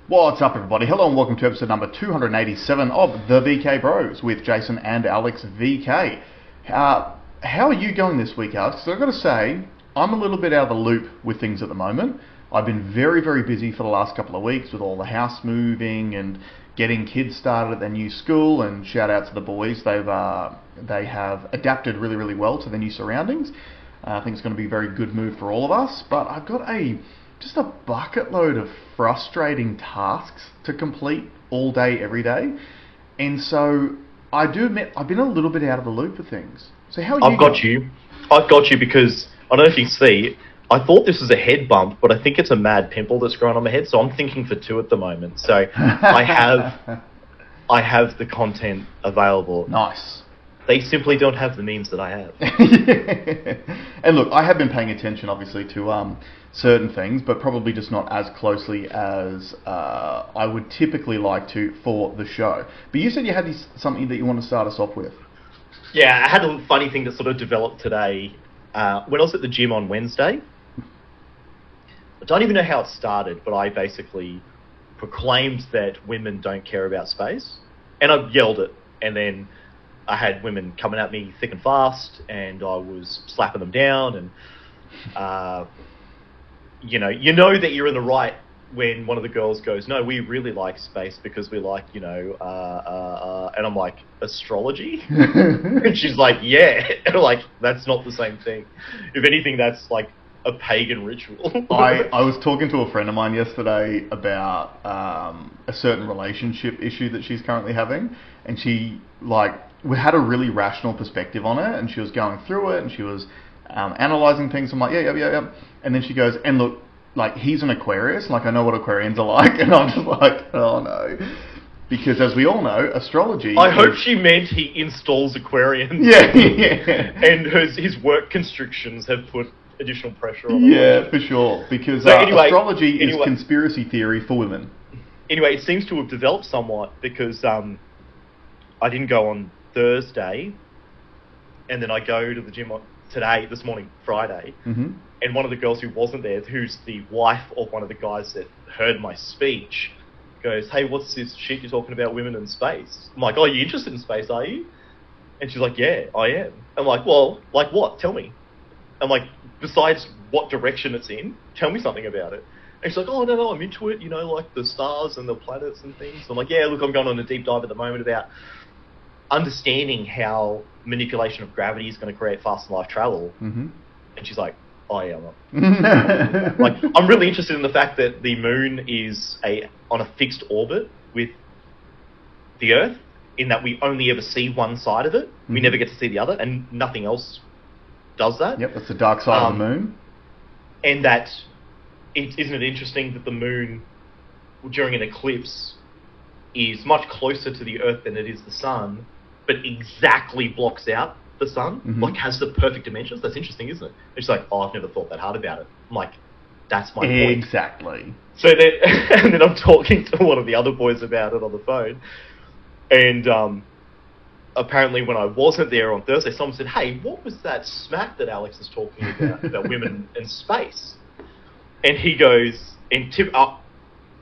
What's up, everybody? Hello and welcome to episode number 287 of the VK Bros with Jason and Alex VK. How are you going this week, Alex? So I've got to say, I'm a little bit out of the loop with things at the moment. I've been very, very busy for the last couple of weeks with all the house moving and getting kids started at their new school, and shout out to the boys. They have adapted really, really well to their new surroundings. I think it's going to be a very good move for all of us, but I've got just a bucket load of frustrating tasks to complete all day, every day. And so I do admit I've been a little bit out of the loop of things. So how are you I've got you because I don't know if you see, I thought this was a head bump, but I think it's a mad pimple that's growing on my head. So I'm thinking for two at the moment. So I have the content available. Nice. They simply don't have the memes that I have. And look, I have been paying attention, obviously, to certain things, but probably just not as closely as I would typically like to for the show. But you said you had something that you want to start us off with. Yeah, I had a funny thing that sort of developed today. When I was at the gym on Wednesday, I don't even know how it started, but I basically proclaimed that women don't care about space. And I yelled it, and then I had women coming at me thick and fast, and I was slapping them down, and you know that you're in the right when one of the girls goes, "No, we really like space because we like, and I'm like, astrology? And she's like, yeah. And I'm like, that's not the same thing. If anything, that's like a pagan ritual. I was talking to a friend of mine yesterday about a certain relationship issue that she's currently having, and we had a really rational perspective on it, and she was going through it, and she was analysing things. I'm like, yeah. And then she goes, and look, like, he's an Aquarius, like, I know what Aquarians are like, and I'm just like, oh no. Because as we all know, astrology... I hope she meant he installs Aquarians. Yeah. And his work constrictions have put additional pressure on him. Yeah, for sure. Because astrology is conspiracy theory for women. Anyway, it seems to have developed somewhat because I didn't go on Thursday, and then I go to the gym this morning, Friday, and one of the girls who wasn't there, who's the wife of one of the guys that heard my speech, goes, "Hey, what's this shit you're talking about women in space?" I'm like, "Oh, you interested in space, are you?" And she's like, "Yeah, I am." I'm like, "Well, like what? Tell me." I'm like, "Besides what direction it's in, tell me something about it." And she's like, "Oh, no, I'm into it, like the stars and the planets and things." I'm like, "Yeah, look, I'm going on a deep dive at the moment about understanding how manipulation of gravity is going to create faster light travel." And she's like, "Oh yeah, like, I'm really interested in the fact that the moon is on a fixed orbit with the Earth, in that we only ever see one side of it. We never get to see the other, and nothing else does that." Yep, that's the dark side of the moon. And that, isn't it interesting that the moon, during an eclipse, is much closer to the Earth than it is the sun, but exactly blocks out the sun, like has the perfect dimensions? That's interesting, isn't it? It's like, "Oh, I've never thought that hard about it." I'm like, that's my point. Exactly. So then, and then I'm talking to one of the other boys about it on the phone, and apparently when I wasn't there on Thursday, someone said, "Hey, what was that smack that Alex is talking about women and space?" And he goes, and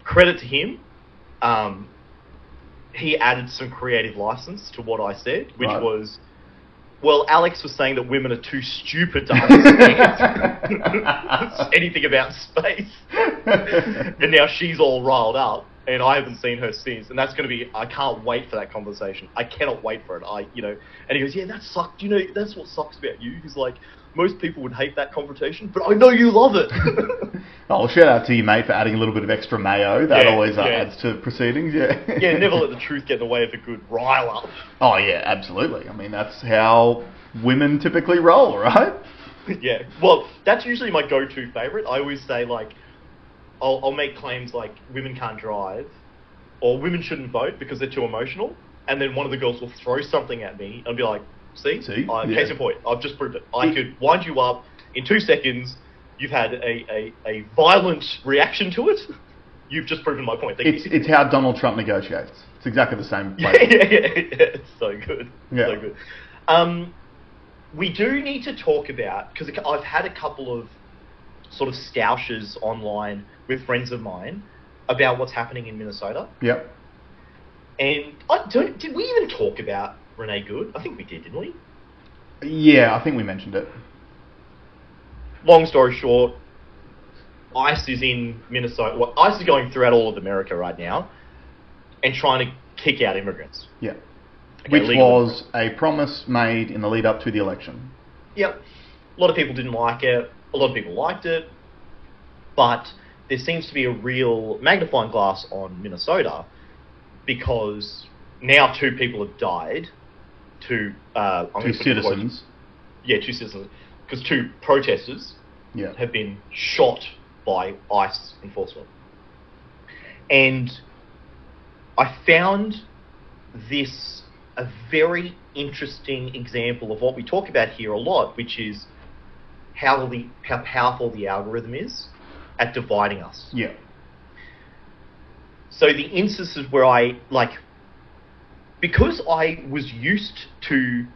credit to him, he added some creative license to what I said, which was, "Well, Alex was saying that women are too stupid to understand anything about space." And now she's all riled up, and I haven't seen her since. And that's going to be, I can't wait for that conversation. I cannot wait for it. And he goes, "Yeah, that sucked. That's what sucks about you." He's like, "Most people would hate that confrontation, but I know you love it." Oh, well, shout out to you, mate, for adding a little bit of extra mayo. That always adds to proceedings, yeah. Yeah, never let the truth get in the way of a good rile up. Oh, yeah, absolutely. I mean, that's how women typically roll, right? Yeah, well, that's usually my go-to favourite. I always say, like, I'll make claims like women can't drive, or women shouldn't vote because they're too emotional, and then one of the girls will throw something at me, and I'll be like, See? Case in point, I've just proved it. I could wind you up in 2 seconds. You've had a violent reaction to it. You've just proven my point. It's how Donald Trump negotiates. It's exactly the same. Yeah, it's so good. Yeah. So good. We do need to talk about, because I've had a couple of sort of stoushes online with friends of mine about what's happening in Minnesota. Yep. And did we even talk about Renee Good? I think we did, didn't we? Yeah, I think we mentioned it. Long story short, ICE is in Minnesota. Well, ICE is going throughout all of America right now and trying to kick out immigrants. Yeah. Okay, Which was a promise made in the lead up to the election. Yep. A lot of people didn't like it. A lot of people liked it. But there seems to be a real magnifying glass on Minnesota because now 2 people have died. 2 citizens. Yeah, 2 citizens. Because 2 protesters have been shot by ICE enforcement. And I found this a very interesting example of what we talk about here a lot, which is how powerful the algorithm is at dividing us. Yeah. So the instances where because I was used to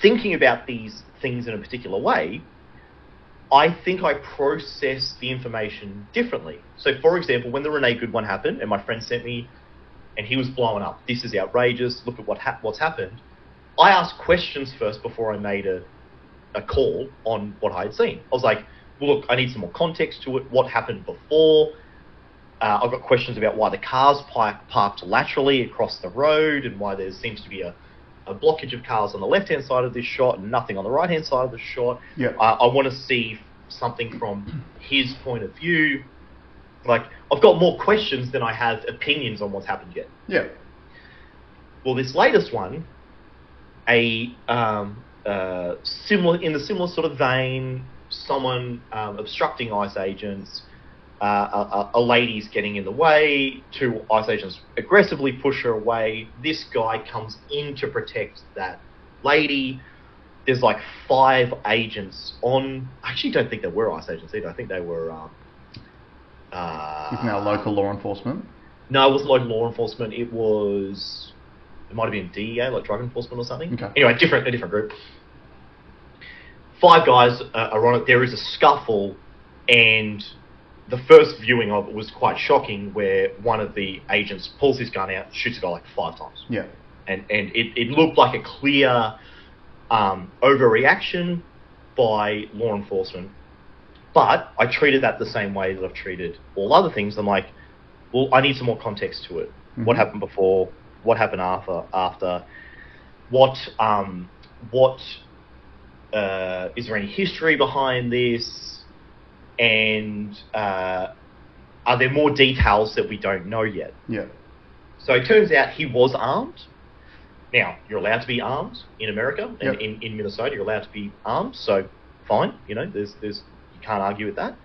thinking about these things in a particular way, I think I process the information differently. So, for example, when the Renee Good one happened, and my friend sent me, and he was blowing up, this is outrageous, look at what's happened, I asked questions first before I made a call on what I had seen. I was like, well, look, I need some more context to it, what happened before. I've got questions about why the car's parked laterally across the road and why there seems to be a blockage of cars on the left-hand side of this shot and nothing on the right-hand side of the shot. Yeah. I want to see something from his point of view. Like, I've got more questions than I have opinions on what's happened yet. Yeah. Well, this latest one, similar sort of vein, someone obstructing ICE agents, a lady's getting in the way, 2 ICE agents aggressively push her away. This guy comes in to protect that lady. There's like 5 agents on. I actually don't think they were ICE agents either. I think they were. Isn't that local law enforcement? No, it wasn't local law enforcement. It might have been DEA, like drug enforcement or something. Okay. Anyway, a different group. 5 guys are on it. There is a scuffle, and the first viewing of it was quite shocking, where one of the agents pulls his gun out, shoots a guy like 5 times. Yeah. And it looked like a clear overreaction by law enforcement. But I treated that the same way that I've treated all other things. I'm like, well, I need some more context to it. Mm-hmm. What happened before? What happened after? What is there any history behind this? And are there more details that we don't know yet? Yeah. So it turns out he was armed. Now, you're allowed to be armed in America, and in Minnesota, you're allowed to be armed. So fine, there's you can't argue with that.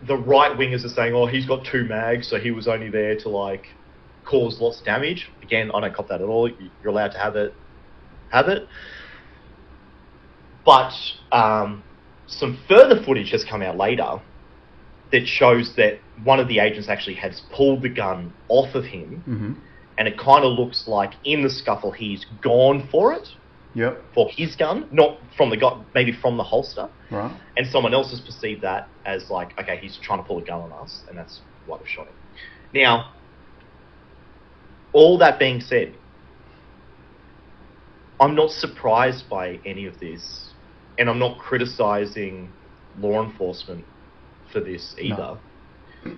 The right wingers are saying, oh, he's got 2 mags, so he was only there to cause lots of damage. Again, I don't cop that at all. You're allowed to have it. But some further footage has come out later that shows that one of the agents actually has pulled the gun off of him, mm-hmm. and it kind of looks like in the scuffle he's gone for it. Yep. For his gun, not from the gun, maybe from the holster. Right. And someone else has perceived that as okay, he's trying to pull a gun on us, and that's why they shot him. Now, all that being said, I'm not surprised by any of this, and I'm not criticizing law enforcement for this either. No.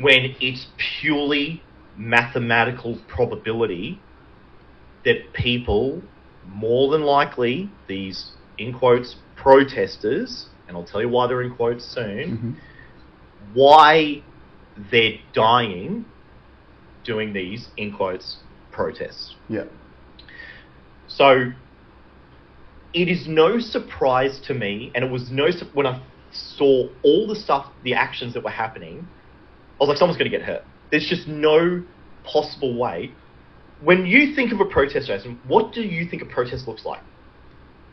When it's purely mathematical probability that people, more than likely, these, in quotes, protesters, and I'll tell you why they're in quotes soon, mm-hmm. why they're dying doing these, in quotes, protests. Yeah. So, it is no surprise to me, and it was when I saw all the stuff, the actions that were happening, I was like, someone's going to get hurt. There's just no possible way. When you think of a protest, Jason, what do you think a protest looks like?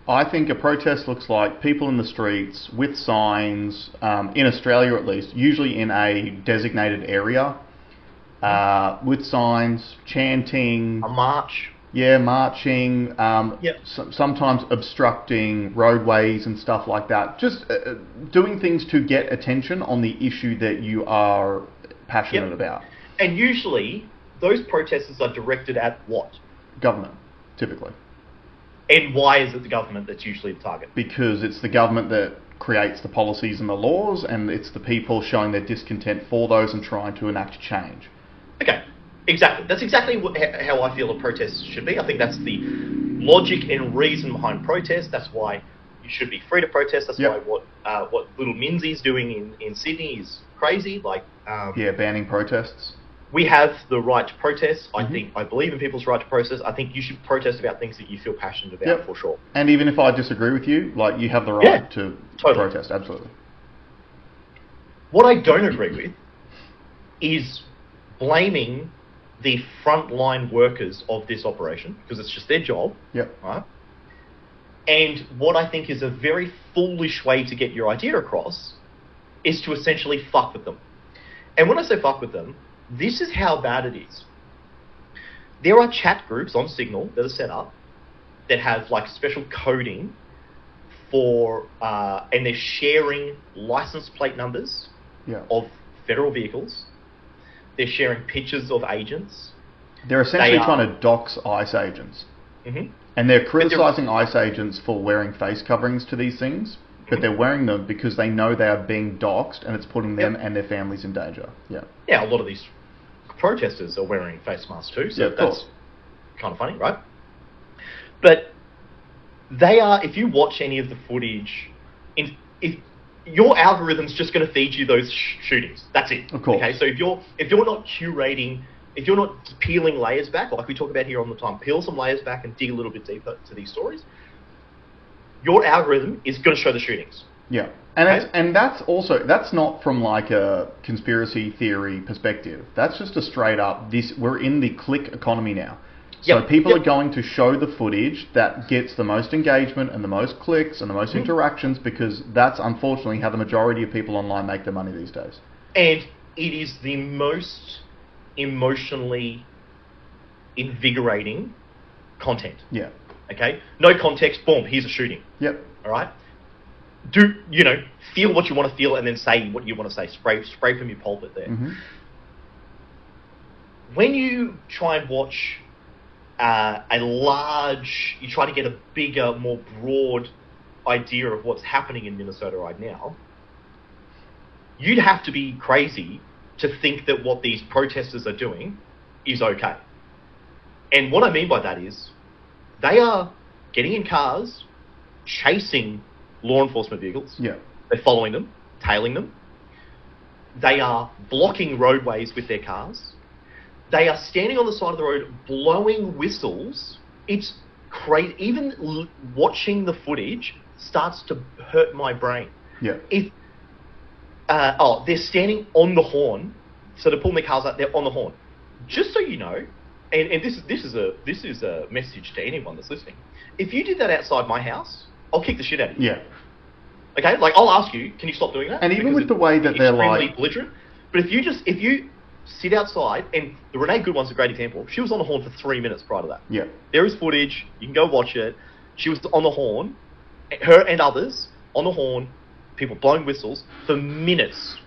I think a protest looks like people in the streets with signs, in Australia at least, usually in a designated area, with signs, chanting. A march. Yeah, marching, Yep. sometimes obstructing roadways and stuff like that. Just doing things to get attention on the issue that you are passionate about. And usually, those protesters are directed at what? Government, typically. And why is it the government that's usually the target? Because it's the government that creates the policies and the laws, and it's the people showing their discontent for those and trying to enact change. Okay, exactly. That's exactly how I feel a protest should be. I think that's the logic and reason behind protest. That's why you should be free to protest. That's why what little Minzy's doing in Sydney is crazy. Like banning protests. We have the right to protest. I believe in people's right to protest. I think you should protest about things that you feel passionate about, for sure. And even if I disagree with you, like, you have the right to protest, absolutely. What I don't agree with is blaming the frontline workers of this operation, because it's just their job. Yep. Right? And what I think is a very foolish way to get your idea across is to essentially fuck with them. And when I say fuck with them, this is how bad it is. There are chat groups on Signal that are set up that have like special coding for, and they're sharing license plate numbers of federal vehicles. They're sharing pictures of agents. They're essentially trying to dox ICE agents. Mm-hmm. And they're criticising ICE agents for wearing face coverings to these things, but they're wearing them because they know they are being doxed and it's putting them and their families in danger. Yeah, a lot of these protesters are wearing face masks too, so that's kind of funny, right? But they are, if you watch any of the footage, if your algorithm's just going to feed you those shootings. That's it. Of course. Okay, so if you're not curating, if you're not peeling layers back, like we talk about here all the time, peel some layers back and dig a little bit deeper to these stories, your algorithm is going to show the shootings. Yeah, and that's not from like a conspiracy theory perspective. That's just a straight up, we're in the click economy now. So people are going to show the footage that gets the most engagement and the most clicks and the most interactions, because that's unfortunately how the majority of people online make their money these days. And it is the most emotionally invigorating content. Yeah. Okay? No context, boom, here's a shooting. Yep. All right? Feel what you want to feel and then say what you want to say. Spray from your pulpit there. Mm-hmm. When you try and watch you try to get a bigger, more broad idea of what's happening in Minnesota right now, you'd have to be crazy to think that what these protesters are doing is okay. And what I mean by that is they are getting in cars, chasing law enforcement vehicles. Yeah. They're following them, tailing them. They are blocking roadways with their cars. They are standing on the side of the road, blowing whistles. It's crazy. Even watching the footage starts to hurt my brain. Yeah. They're standing on the horn, so they're pulling their cars out. They're on the horn. Just so you know, and this is a message to anyone that's listening. If you did that outside my house, I'll kick the shit out of you. Yeah. Okay, like I'll ask you, can you stop doing that? And even with the way that they're like belligerent. But if you sit outside, and the Renee Goodwin's a great example. She was on the horn for 3 minutes prior to that. Yeah. There is footage. You can go watch it. She was on the horn, her and others on the horn, people blowing whistles for minutes,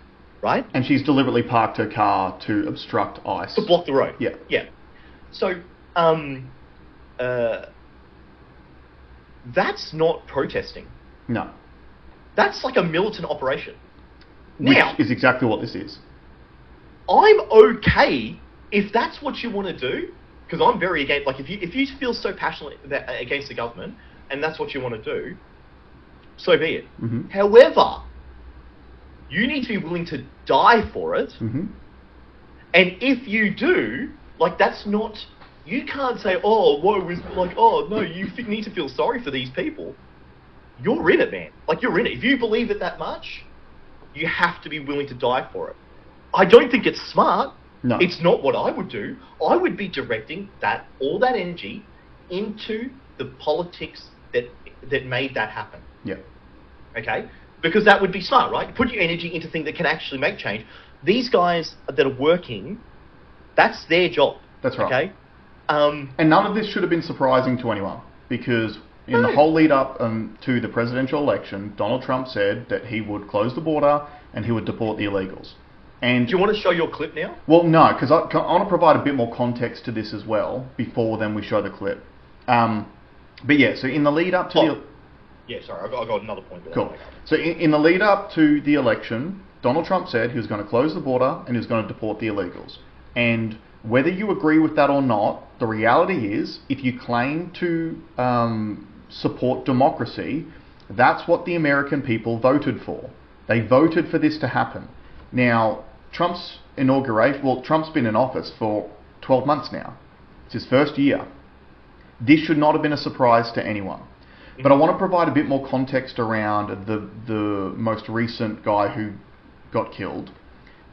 right? And she's deliberately parked her car to obstruct ICE. To block the road. Yeah. Yeah. So, that's not protesting. No. That's like a militant operation. Which is exactly what this is. I'm okay if that's what you want to do, because I'm very against, like, if you feel so passionately against the government and that's what you want to do, so be it. Mm-hmm. However, you need to be willing to die for it. Mm-hmm. And if you do, like, that's not, you can't say, oh, woe is, like, oh, no, you need to feel sorry for these people. You're in it, man. Like, you're in it. If you believe it that much, you have to be willing to die for it. I don't think it's smart. No. It's not what I would do. I would be directing all that energy into the politics that made that happen. Yeah. Okay? Because that would be smart, right? Put your energy into things that can actually make change. These guys that are working, that's their job. That's right. Okay? And none of this should have been surprising to anyone, because in the whole lead up to the presidential election, Donald Trump said that he would close the border and he would deport the illegals. And do you want to show your clip now? Well, no, because I want to provide a bit more context to this as well before then we show the clip. But yeah, so in the lead up to Yeah, sorry, I got another point. Cool. So in the lead up to the election, Donald Trump said he was going to close the border and he was going to deport the illegals. And whether you agree with that or not, the reality is, if you claim to support democracy, that's what the American people voted for. They voted for this to happen. Now, Trump's been in office for 12 months now. It's his first year. This should not have been a surprise to anyone. But I want to provide a bit more context around the most recent guy who got killed,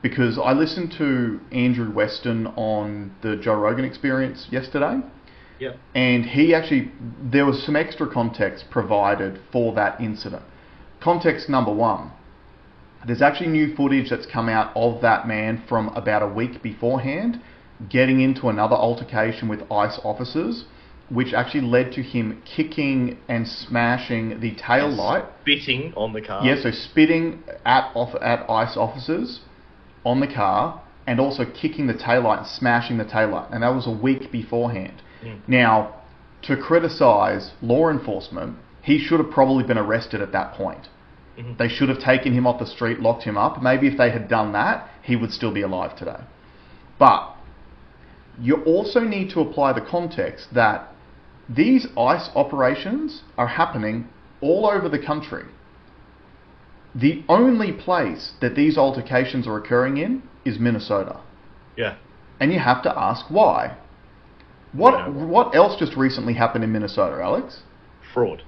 because I listened to Andrew Weston on the Joe Rogan Experience yesterday. Yeah. And there was some extra context provided for that incident. Context number one. There's actually new footage that's come out of that man from about a week beforehand, getting into another altercation with ICE officers, which actually led to him kicking and smashing the tail light. Spitting on the car. Yeah, so spitting at ICE officers on the car, and also kicking the taillight and smashing the taillight. And that was a week beforehand. Now, to criticise law enforcement, he should have probably been arrested at that point. They should have taken him off the street, locked him up. Maybe if they had done that, he would still be alive today. But you also need to apply the context that these ICE operations are happening all over the country. The only place that these altercations are occurring in is Minnesota. Yeah. And you have to ask why. What else just recently happened in Minnesota, Alex? Fraud.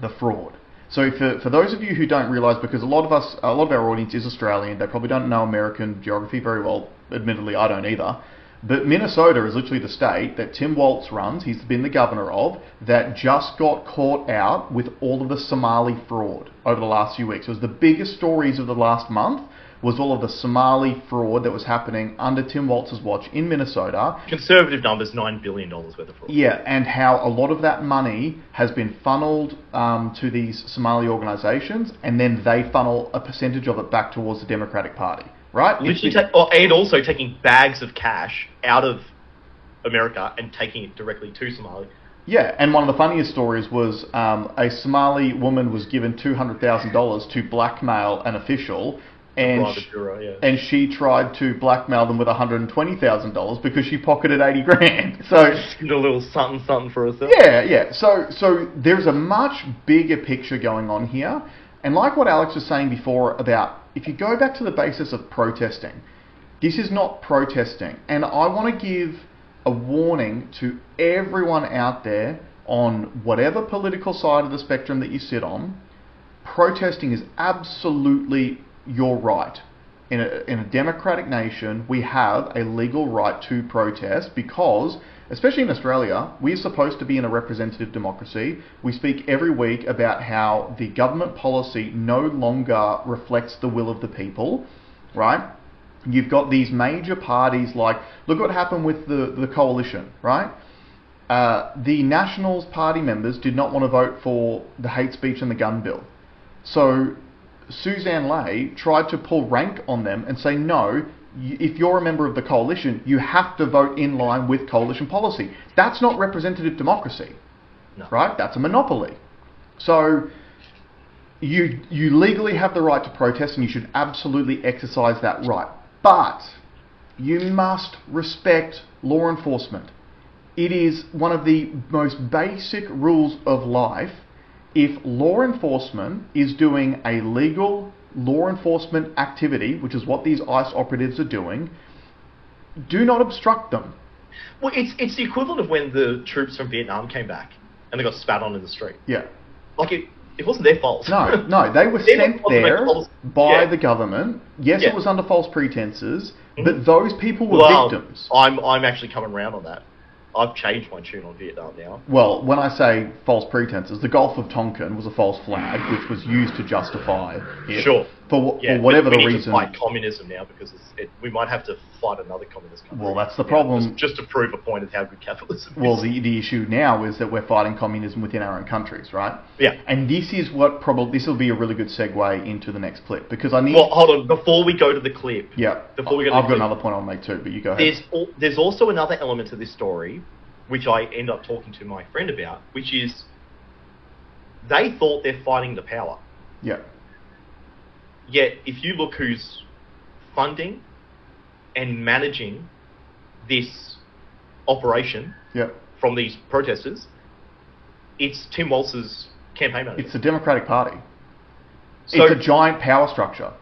The fraud. So for those of you who don't realise, because a lot of our audience is Australian, they probably don't know American geography very well. Admittedly, I don't either. But Minnesota is literally the state that Tim Walz runs, he's been the governor of, that just got caught out with all of the Somali fraud over the last few weeks. It was the biggest stories of the last month, was all of the Somali fraud that was happening under Tim Walz's watch in Minnesota. Conservative numbers, $9 billion worth of fraud. Yeah, and how a lot of that money has been funneled to these Somali organisations, and then they funnel a percentage of it back towards the Democratic Party. Right? Literally and also taking bags of cash out of America and taking it directly to Somalia. Yeah, and one of the funniest stories was a Somali woman was given $200,000 to blackmail an official, and she tried to blackmail them with $120,000 because she pocketed $80,000. So a little something for herself. Yeah. So there's a much bigger picture going on here, and like what Alex was saying before about, if you go back to the basis of protesting, this is not protesting. And I want to give a warning to everyone out there on whatever political side of the spectrum that you sit on. Protesting is absolutely your right. In a democratic nation, we have a legal right to protest because, especially in Australia, we're supposed to be in a representative democracy. We speak every week about how the government policy no longer reflects the will of the people, right? You've got these major parties like, look what happened with the coalition, right? The Nationals Party members did not want to vote for the hate speech and the gun bill. So Suzanne Ley tried to pull rank on them and say, no, if you're a member of the coalition, you have to vote in line with coalition policy. That's not representative democracy, right? That's a monopoly. So you legally have the right to protest, and you should absolutely exercise that right. But you must respect law enforcement. It is one of the most basic rules of life. If law enforcement is doing a legal law enforcement activity, which is what these ICE operatives are doing, do not obstruct them. Well, it's the equivalent of when the troops from Vietnam came back and they got spat on in the street. Yeah. Like, it wasn't their fault. No, they were sent there by the government. Yes, it was under false pretenses, but those people were victims. I'm actually coming around on that. I've changed my tune on Vietnam now. Well, when I say false pretenses, the Gulf of Tonkin was a false flag, which was used to justify it. Sure. for whatever the we need reason. to fight communism now because we might have to fight another communist country. Well, that's the problem. Just to prove a point of how good capitalism is. Well, the issue now is that we're fighting communism within our own countries, right? Yeah. And this is what this will be a really good segue into the next clip because I need. Well, hold on. Before we go to the clip. Yeah. I've got another point I'll make too, but you go ahead. There's also another element to this story, which I end up talking to my friend about, which is they thought they're fighting the power. Yeah. Yet, if you look who's funding and managing this operation from these protesters, it's Tim Walz's campaign manager. It's the Democratic Party. So, it's a giant power structure.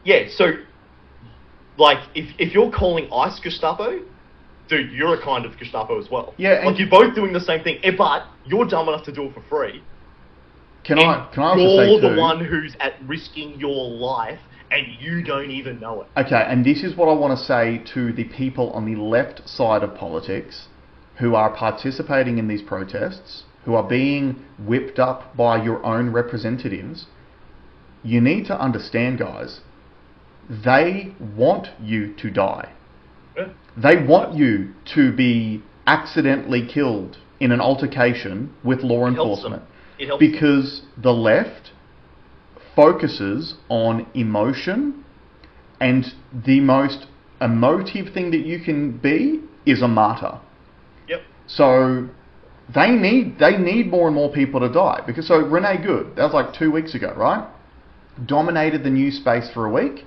Yeah, so, like, if you're calling ICE Gestapo, dude, you're a kind of Gestapo as well. Yeah, like, you're both doing the same thing, but you're dumb enough to do it for free. Can I also say you're the one who's at risking your life, and you don't even know it. Okay, and this is what I want to say to the people on the left side of politics who are participating in these protests, who are being whipped up by your own representatives. You need to understand, guys, they want you to die. Yeah. They want you to be accidentally killed in an altercation with law enforcement. Because the left focuses on emotion, and the most emotive thing that you can be is a martyr. Yep. So they need more and more people to die. Because so Renee Good, that was like 2 weeks ago, right? Dominated the news space for a week.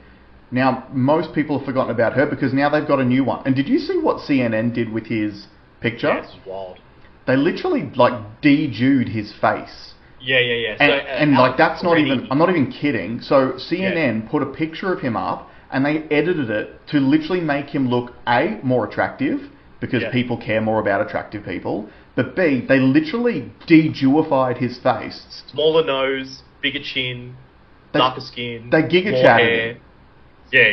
Now most people have forgotten about her because now they've got a new one. And did you see what CNN did with his picture? Yeah, it's wild. They literally like de-Jewed his face. Yeah. And like that's not even, I'm not even kidding. So CNN put a picture of him up and they edited it to literally make him look A, more attractive because people care more about attractive people. But B, they literally de-Jewified his face. Smaller nose, bigger chin, darker skin, they giga-chatted him. Yeah.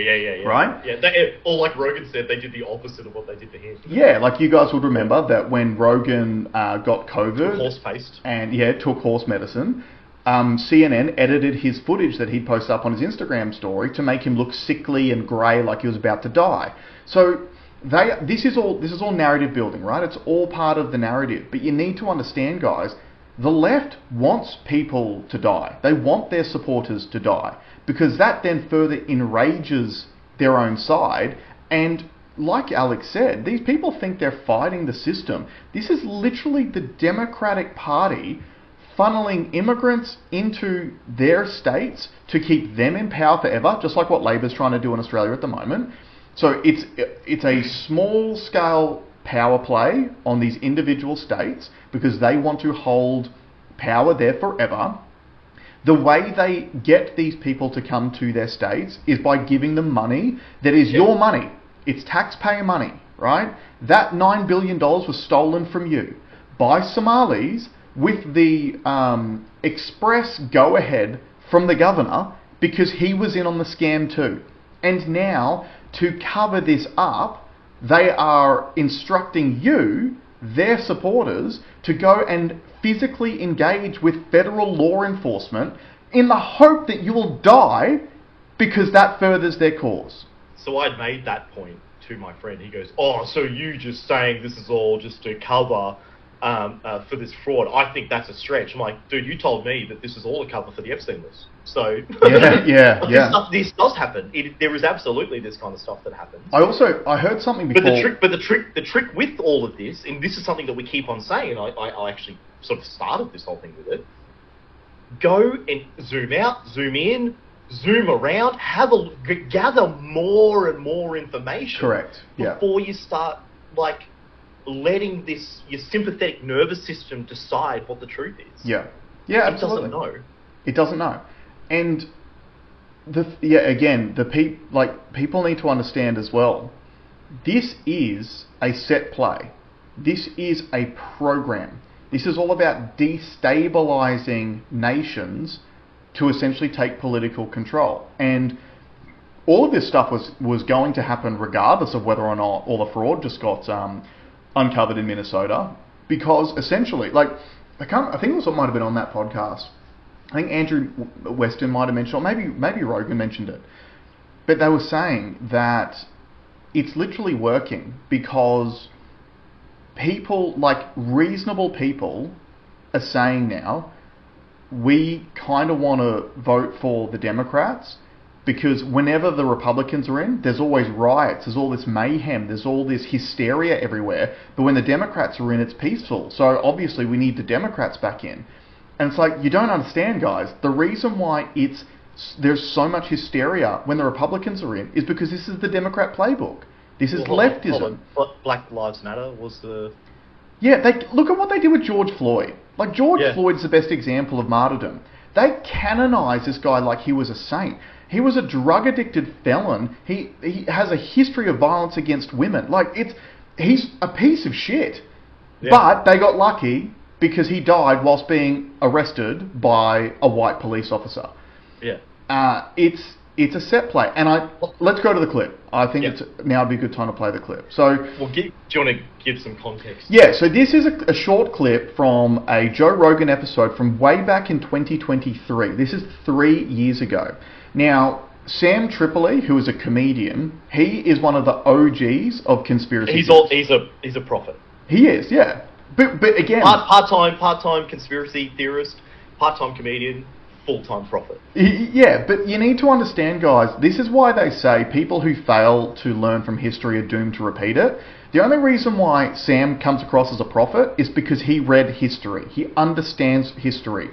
Right? Yeah, or like Rogan said, they did the opposite of what they did to him. Yeah, like you guys would remember that when Rogan got COVID... Took horse paste. And took horse medicine, CNN edited his footage that he'd posted up on his Instagram story to make him look sickly and grey like he was about to die. So this is all narrative building, right? It's all part of the narrative. But you need to understand, guys, the left wants people to die. They want their supporters to die. Because that then further enrages their own side. And like Alex said, these people think they're fighting the system. This is literally the Democratic Party funneling immigrants into their states to keep them in power forever, just like what Labor's trying to do in Australia at the moment. So it's a small-scale power play on these individual states because they want to hold power there forever. The way they get these people to come to their states is by giving them money that is your money. It's taxpayer money, right? That $9 billion was stolen from you by Somalis with the express go-ahead from the governor because he was in on the scam too. And now, to cover this up, they are instructing you, their supporters, to go and physically engage with federal law enforcement in the hope that you will die because that furthers their cause. So I'd made that point to my friend. He goes, "Oh, so you just saying this is all just to cover for this fraud? I think that's a stretch." I'm like, "Dude, you told me that this is all a cover for the Epstein list." So yeah. This does happen. There is absolutely this kind of stuff that happens. I heard something before. But the trick with all of this, and this is something that we keep on saying, and I actually sort of started this whole thing with it. Go and zoom out, zoom in, zoom around, gather more and more information. Correct. Yeah. Before you start letting your sympathetic nervous system decide what the truth is. Yeah. Yeah. Absolutely. It doesn't know. It doesn't know. And people need to understand as well. This is a set play. This is a program. This is all about destabilizing nations to essentially take political control. And all of this stuff was going to happen regardless of whether or not all the fraud just got uncovered in Minnesota. Because essentially, I think it was what might have been on that podcast. I think Andrew Weston might have mentioned, or maybe Rogan mentioned it, but they were saying that it's literally working because people, like reasonable people, are saying now, we kind of want to vote for the Democrats because whenever the Republicans are in, there's always riots, there's all this mayhem, there's all this hysteria everywhere. But when the Democrats are in, it's peaceful. So obviously we need the Democrats back in. And it's like, you don't understand, guys. The reason why there's so much hysteria when the Republicans are in is because this is the Democrat playbook. This is leftism. Black Lives Matter was the... Yeah, look at what they did with George Floyd. Like, George Floyd's the best example of martyrdom. They canonized this guy like he was a saint. He was a drug-addicted felon. He has a history of violence against women. Like, he's a piece of shit. Yeah. But they got lucky because he died whilst being arrested by a white police officer. Yeah. It's a set play. And let's go to the clip. I think now would be a good time to play the clip. So, do you want to give some context? Yeah, so this is a short clip from a Joe Rogan episode from way back in 2023. This is 3 years ago. Now, Sam Tripoli, who is a comedian, he is one of the OGs of conspiracy theories. He's a prophet. He is, yeah. But again... Part-time conspiracy theorist, part-time comedian, full-time prophet. Yeah, but you need to understand, guys, this is why they say people who fail to learn from history are doomed to repeat it. The only reason why Sam comes across as a prophet is because he read history. He understands history.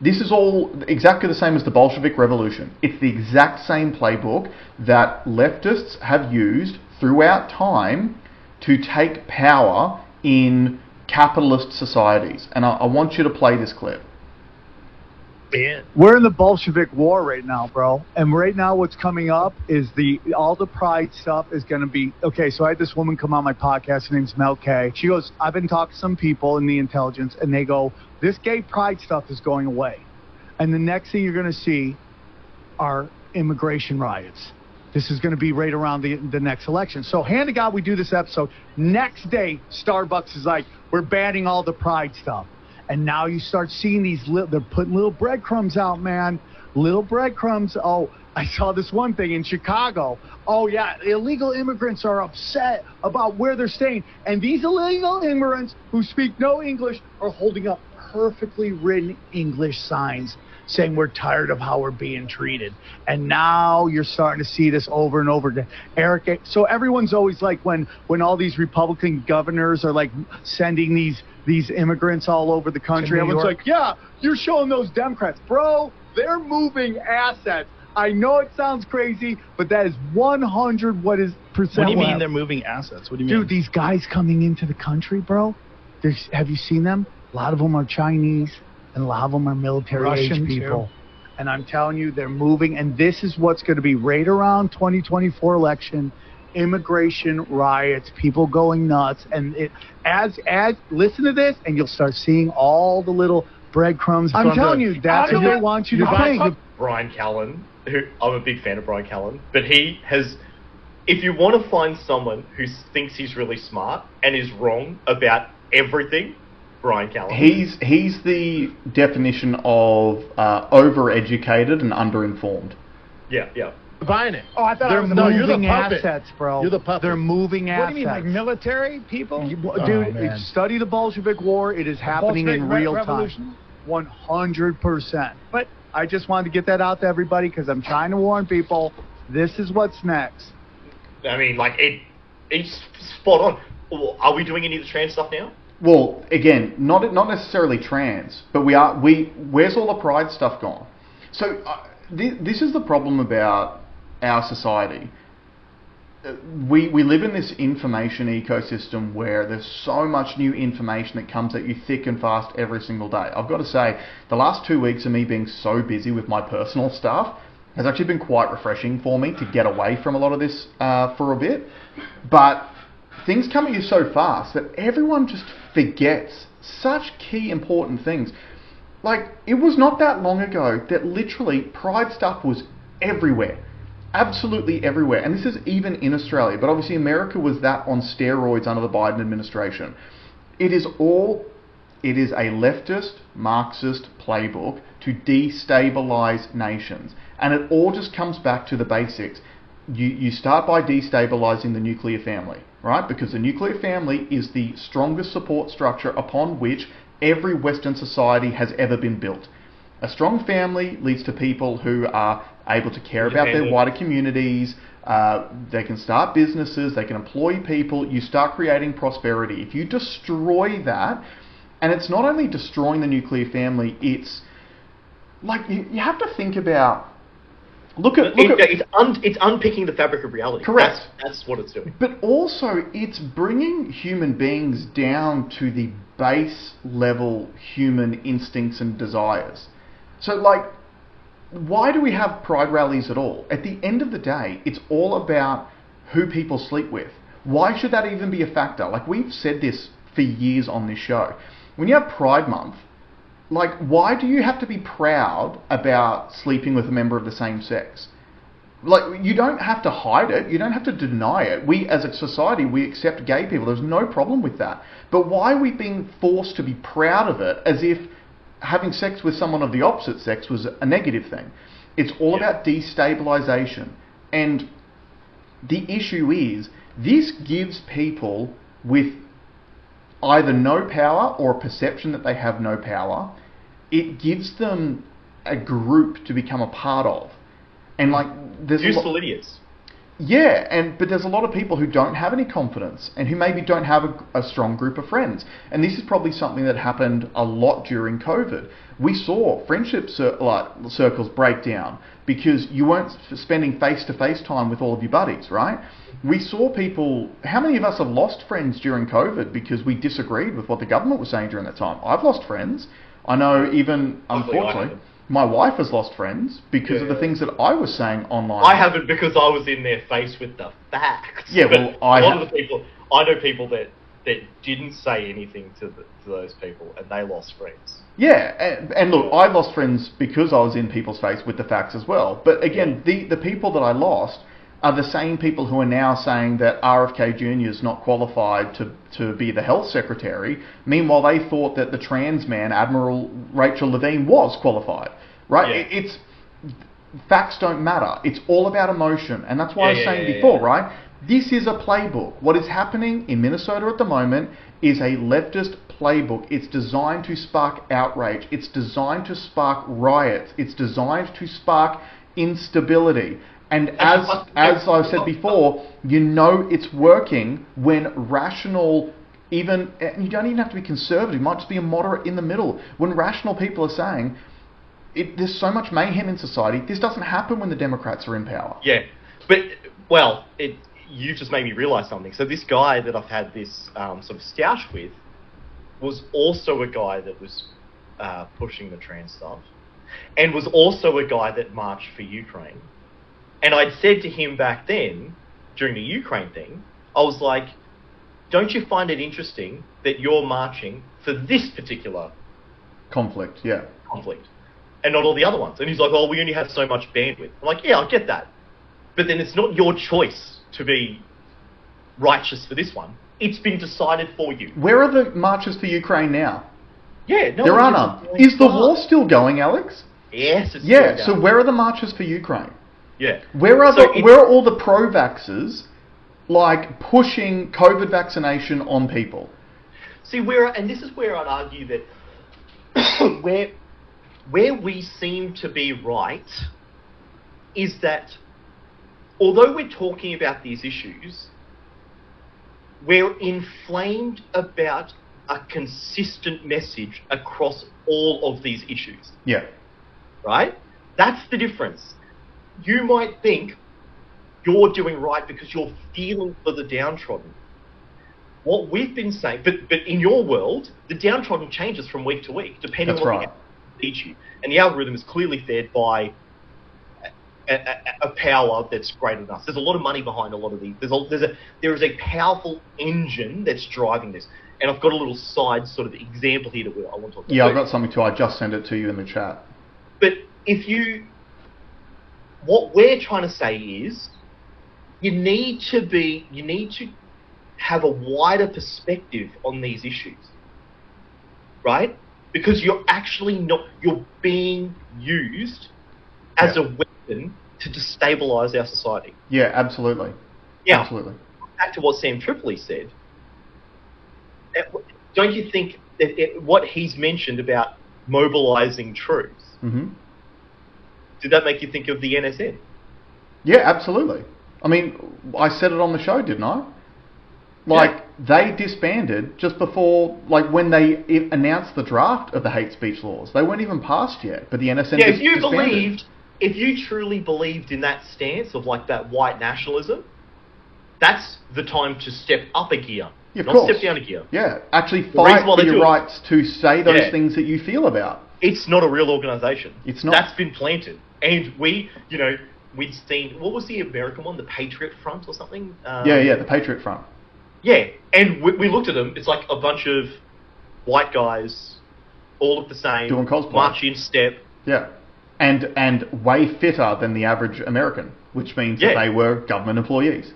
This is all exactly the same as the Bolshevik Revolution. It's the exact same playbook that leftists have used throughout time to take power in capitalist societies. And I want you to play this clip. Yeah. We're in the Bolshevik War right now, bro. And right now what's coming up is all the pride stuff is going to be... Okay, so I had this woman come on my podcast. Her name's Mel K. She goes, I've been talking to some people in the intelligence, and they go, this gay pride stuff is going away. And the next thing you're going to see are immigration riots. This is going to be right around the next election. So hand to God we do this episode. Next day, Starbucks is like, we're banning all the pride stuff. And now you start seeing they're putting little breadcrumbs out, man. Little breadcrumbs. Oh, I saw this one thing in Chicago. Oh, yeah, illegal immigrants are upset about where they're staying. And these illegal immigrants who speak no English are holding up perfectly written English signs saying we're tired of how we're being treated. And now you're starting to see this over and over again. Eric, so everyone's always like, when all these Republican governors are like sending these immigrants all over the country, everyone's like, yeah, you're showing those Democrats. Bro, they're moving assets. I know it sounds crazy, but that is 100% What do you mean they're moving assets? What do you mean? Dude, these guys coming into the country, bro, have you seen them? A lot of them are Chinese, and a lot of them are military-age people. Too. And I'm telling you, they're moving, and this is what's going to be right around 2024 election. Immigration riots, people going nuts, and as listen to this, and you'll start seeing all the little breadcrumbs. I'm telling you, that's what they want you to think. Brian Callen, who I'm a big fan of Brian Callen, but he has. If you want to find someone who thinks he's really smart and is wrong about everything, Brian Callen. He's the definition of overeducated and underinformed. Yeah, yeah. Buying it. Oh, I thought they're moving assets, bro. You're the puppet. They're moving assets. What do you mean, like military people? Dude, study the Bolshevik War. It is happening in real time. 100%. But I just wanted to get that out to everybody because I'm trying to warn people. This is what's next. I mean, like, it's spot on. Are we doing any of the trans stuff now? Well, again, not necessarily trans, but where's all the pride stuff gone? So this is the problem about our society. We live in this information ecosystem where there's so much new information that comes at you thick and fast every single day. I've got to say, the last 2 weeks of me being so busy with my personal stuff has actually been quite refreshing for me to get away from a lot of this for a bit. But things come at you so fast that everyone just forgets such key important things. Like, it was not that long ago that literally pride stuff was everywhere. Absolutely everywhere. And this is even in Australia. But obviously America was that on steroids under the Biden administration. It is all It is a leftist, Marxist playbook to destabilize nations. And it all just comes back to the basics. You start by destabilizing the nuclear family, right? Because the nuclear family is the strongest support structure upon which every Western society has ever been built. A strong family leads to people who are able to care about their wider communities. They can start businesses, they can employ people. You start creating prosperity. If you destroy that, and it's not only destroying the nuclear family, it's like you have to think about. It's unpicking the fabric of reality. Correct. That's what it's doing. But also, it's bringing human beings down to the base level human instincts and desires. So, like, why do we have pride rallies at all? At the end of the day, it's all about who people sleep with. Why should that even be a factor? Like, we've said this for years on this show. When you have Pride Month, like, why do you have to be proud about sleeping with a member of the same sex? Like, you don't have to hide it. You don't have to deny it. We, as a society, we accept gay people. There's no problem with that. But why are we being forced to be proud of it as if having sex with someone of the opposite sex was a negative thing? It's all about destabilization. And the issue is, this gives people with either no power or a perception that they have no power, it gives them a group to become a part of. And like, there's useful idiots. Yeah, but there's a lot of people who don't have any confidence and who maybe don't have a strong group of friends. And this is probably something that happened a lot during COVID. We saw friendship circles break down because you weren't spending face-to-face time with all of your buddies, right? We saw people, how many of us have lost friends during COVID because we disagreed with what the government was saying during that time? I've lost friends. I know even, unfortunately, my wife has lost friends because of the things that I was saying online. I haven't, because I was in their face with the facts. Yeah, well, I know people that didn't say anything to those people, and they lost friends. Yeah, and look, I lost friends because I was in people's face with the facts as well. But again, the people that I lost are the same people who are now saying that RFK Jr. is not qualified to be the health secretary. Meanwhile, they thought that the trans man, Admiral Rachel Levine, was qualified. Right? Yeah. It's facts don't matter. It's all about emotion. And that's why I was saying before, right? This is a playbook. What is happening in Minnesota at the moment is a leftist playbook. It's designed to spark outrage. It's designed to spark riots. It's designed to spark instability. And as I've said before, you know it's working when rational, even, and you don't even have to be conservative, it might just be a moderate in the middle. When rational people are saying, there's so much mayhem in society, this doesn't happen when the Democrats are in power. Yeah, but, well, you just made me realise something. So this guy that I've had this sort of stoush with was also a guy that was pushing the trans stuff, and was also a guy that marched for Ukraine. And I'd said to him back then, during the Ukraine thing, I was like, don't you find it interesting that you're marching for this particular conflict, and not all the other ones? And he's like, oh, we only have so much bandwidth. I'm like, yeah, I get that. But then it's not your choice to be righteous for this one. It's been decided for you. Where are the marches for Ukraine now? Yeah, no. There are none. Is the war still going, Alex? Yes, it's still going. So where are the marches for Ukraine? Yeah. Where are all the pro-vaxxers, like, pushing COVID vaccination on people? See, and this is where I'd argue that where we seem to be right is that although we're talking about these issues, we're inflamed about a consistent message across all of these issues. Yeah. Right? That's the difference. You might think you're doing right because you're feeling for the downtrodden. What we've been saying, but in your world, the downtrodden changes from week to week, depending on what the teach you. And the algorithm is clearly fed by a power that's greater than us. There's a lot of money behind a lot of these. There is a powerful engine that's driving this. And I've got a little side sort of example here that I want to talk about. Yeah, I've got something too. I just sent it to you in the chat. But what we're trying to say is, you need to have a wider perspective on these issues. right? Because you're actually not, you're being used as a weapon to destabilise our society. Yeah, absolutely. Now, absolutely. Back to what Sam Tripoli said, don't you think that what he's mentioned about mobilising troops, did that make you think of the NSN? Yeah, absolutely. I mean, I said it on the show, didn't I? Like, they disbanded just before, like, when they announced the draft of the hate speech laws. They weren't even passed yet, but the NSN disbanded. If you truly believed in that stance of, like, that white nationalism, that's the time to step up a gear, not step down a gear. Yeah, actually fight for your rights to say those things that you feel about. It's not a real organisation. It's not. That's been planted. And we, we'd seen, what was the American one, the Patriot Front or something? The Patriot Front. Yeah, and we looked at them. It's like a bunch of white guys, all look the same, doing cosplay, march in step. Yeah, and way fitter than the average American, which means that they were government employees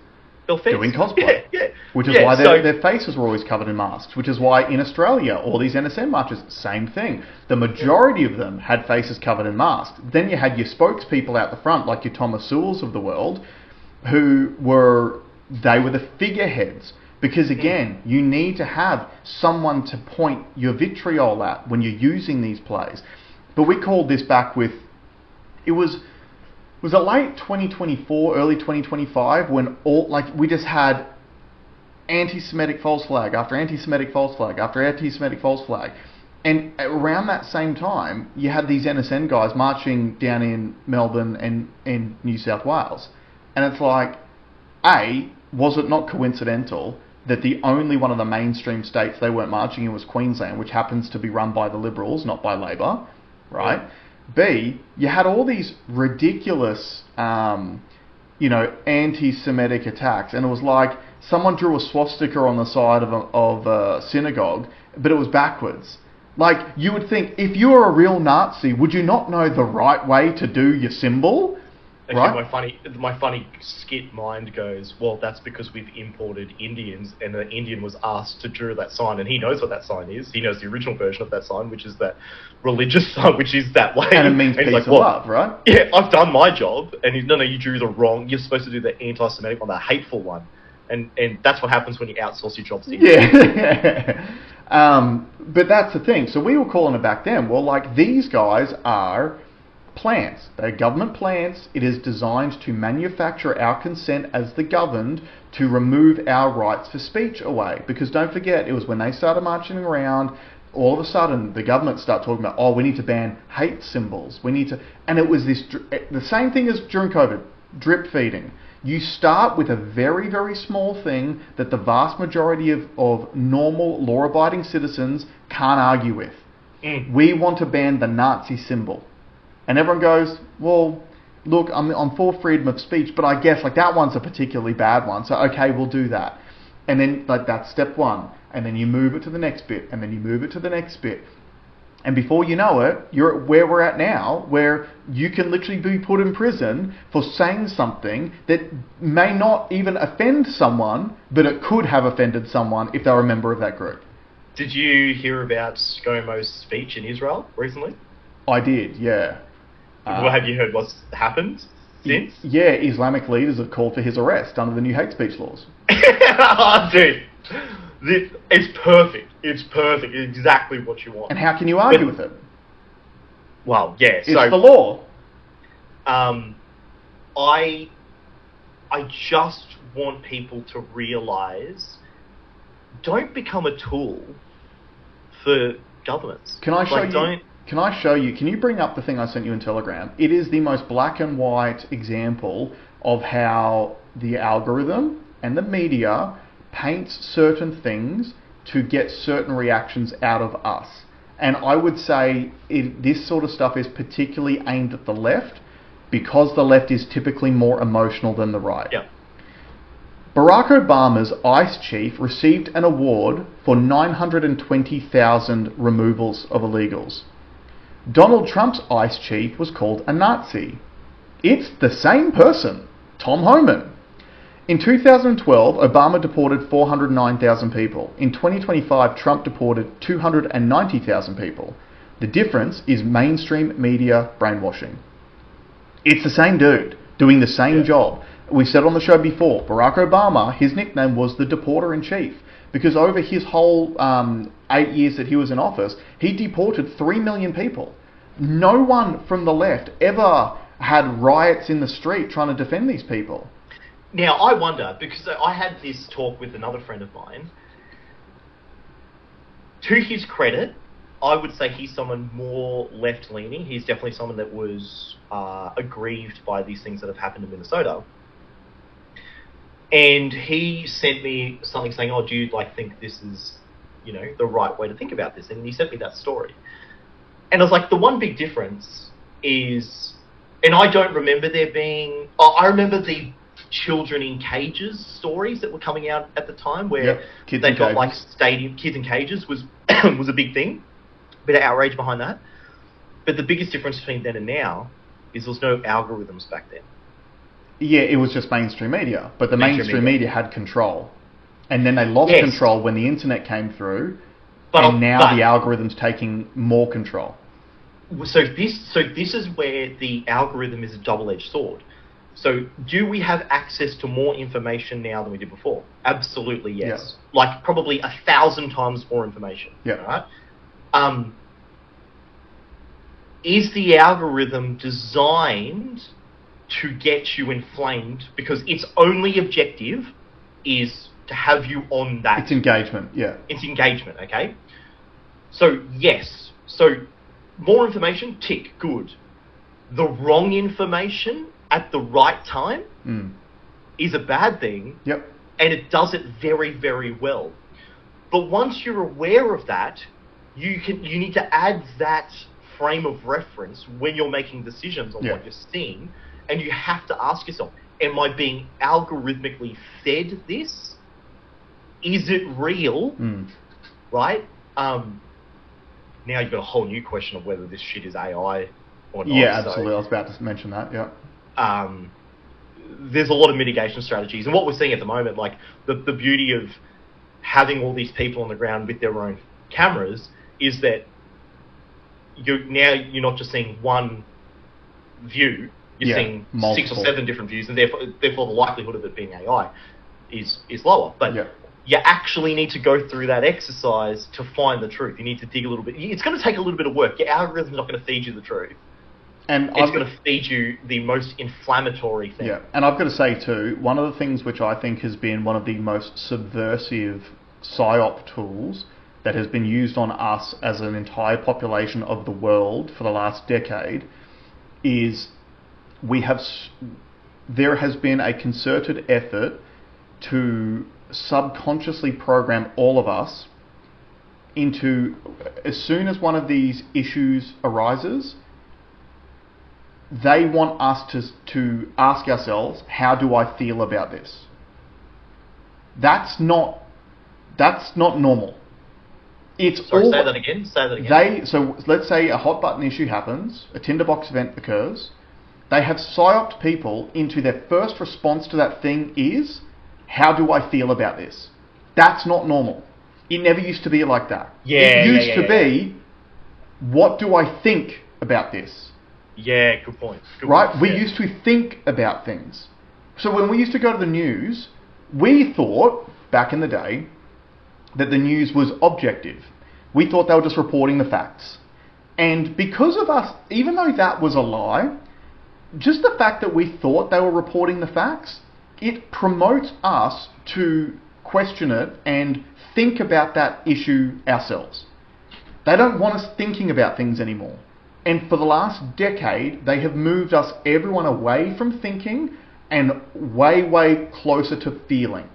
doing cosplay. Which is why their faces were always covered in masks. Which is why in Australia, all these NSN marches, same thing. The majority of them had faces covered in masks. Then you had your spokespeople out the front, like your Thomas Sewells of the world, who were the figureheads. Because again, you need to have someone to point your vitriol at when you're using these plays. But we called this back with, it was it late 2024, early 2025, when we just had anti-Semitic false flag after anti-Semitic false flag after anti-Semitic false flag. And around that same time, you had these NSN guys marching down in Melbourne and in New South Wales. And it's like, was it not coincidental that the only one of the mainstream states they weren't marching in was Queensland, which happens to be run by the Liberals, not by Labor, right? Yeah. B, you had all these ridiculous, anti-Semitic attacks, and it was like someone drew a swastika on the side of a synagogue, but it was backwards. Like, you would think, if you were a real Nazi, would you not know the right way to do your symbol? Actually, right? my funny skit mind goes, well, that's because we've imported Indians, and the Indian was asked to draw that sign, and he knows what that sign is. He knows the original version of that sign, which is that religious sign, which is that way. And it means peace and love, right? Yeah, I've done my job, and no, you drew the wrong. You're supposed to do the anti-Semitic one, the hateful one, and that's what happens when you outsource your jobs to you. Yeah. But that's the thing. So we were calling it back then. Well, like, these guys are plants. They're government plants. It is designed to manufacture our consent as the governed to remove our rights for speech away. Because don't forget, it was when they started marching around, all of a sudden the government started talking about, we need to ban hate symbols. And it was the same thing as during COVID, drip feeding. You start with a very, very small thing that the vast majority of normal law-abiding citizens can't argue with. We want to ban the Nazi symbol. And everyone goes, well, look, I'm for freedom of speech, but I guess that one's a particularly bad one, so okay, we'll do that. And then that's step one. And then you move it to the next bit, and then you move it to the next bit. And before you know it, you're at where we're at now, where you can literally be put in prison for saying something that may not even offend someone, but it could have offended someone if they're a member of that group. Did you hear about ScoMo's speech in Israel recently? I did, yeah. Have you heard what's happened since? Yeah, Islamic leaders have called for his arrest under the new hate speech laws. Oh, dude. It's perfect. It's perfect. It's exactly what you want. And how can you argue with it? Well, yeah. It's the law. I just want people to realise, don't become a tool for governments. Can I show you? Can you bring up the thing I sent you in Telegram? It is the most black and white example of how the algorithm and the media paints certain things to get certain reactions out of us. And I would say this sort of stuff is particularly aimed at the left because the left is typically more emotional than the right. Yeah. Barack Obama's ICE chief received an award for 920,000 removals of illegals. Donald Trump's ICE chief was called a Nazi. It's the same person, Tom Homan. In 2012, Obama deported 409,000 people. In 2025, Trump deported 290,000 people. The difference is mainstream media brainwashing. It's the same dude doing the same job. We said on the show before, Barack Obama, his nickname was the deporter-in-chief because over his whole 8 years that he was in office, he deported 3 million people. No one from the left ever had riots in the street trying to defend these people. Now, I wonder, because I had this talk with another friend of mine. To his credit, I would say he's someone more left-leaning. He's definitely someone that was aggrieved by these things that have happened in Minnesota. And he sent me something saying, "Oh, do you think this is, the right way to think about this?" And he sent me that story. And I was like, the one big difference is, and I don't remember there being. Oh, I remember the children in cages stories that were coming out at the time, where they felt stadium kids in cages was was a big thing. Bit of outrage behind that. But the biggest difference between then and now is there's no algorithms back then. Yeah, it was just mainstream media. But the mainstream media had control. And then they lost control when the internet came through. But the algorithm's taking more control. So this is where the algorithm is a double-edged sword. So do we have access to more information now than we did before? Absolutely yes. Yeah. Probably 1,000 times more information. Yeah. Right? Is the algorithm designed to get you inflamed because its only objective is to have you on that? It's engagement, yeah. It's engagement, okay? So, yes. So, more information, tick, good. The wrong information at the right time is a bad thing. Yep. And it does it very, very well. But once you're aware of that, you need to add that frame of reference when you're making decisions on what you're seeing, and you have to ask yourself, am I being algorithmically fed this? Is it real? Right? Now you've got a whole new question of whether this shit is AI or not. Yeah, absolutely. I was about to mention that, yeah. There's a lot of mitigation strategies, and what we're seeing at the moment, the beauty of having all these people on the ground with their own cameras is that you're not just seeing one view, you're seeing multiple. 6 or 7 different views, and therefore the likelihood of it being AI is lower. But you actually need to go through that exercise to find the truth. You need to dig a little bit. It's going to take a little bit of work. Your algorithm's not going to feed you the truth. And it's going to feed you the most inflammatory thing. Yeah, and I've got to say too, one of the things which I think has been one of the most subversive PSYOP tools that has been used on us as an entire population of the world for the last decade is there has been a concerted effort to subconsciously program all of us into, as soon as one of these issues arises, they want us to ask ourselves, how do I feel about this? That's not normal. Say that again. So let's say a hot button issue happens, a tinderbox event occurs. They have psyoped people into their first response to that thing is, how do I feel about this? That's not normal. It never used to be like that. It used to be, what do I think about this? Yeah, good point. We used to think about things. So when we used to go to the news, we thought, back in the day, that the news was objective. We thought they were just reporting the facts. And because of us, even though that was a lie, just the fact that we thought they were reporting the facts, it promotes us to question it and think about that issue ourselves. They don't want us thinking about things anymore. And for the last decade, they have moved us, everyone, away from thinking and way, way closer to feeling.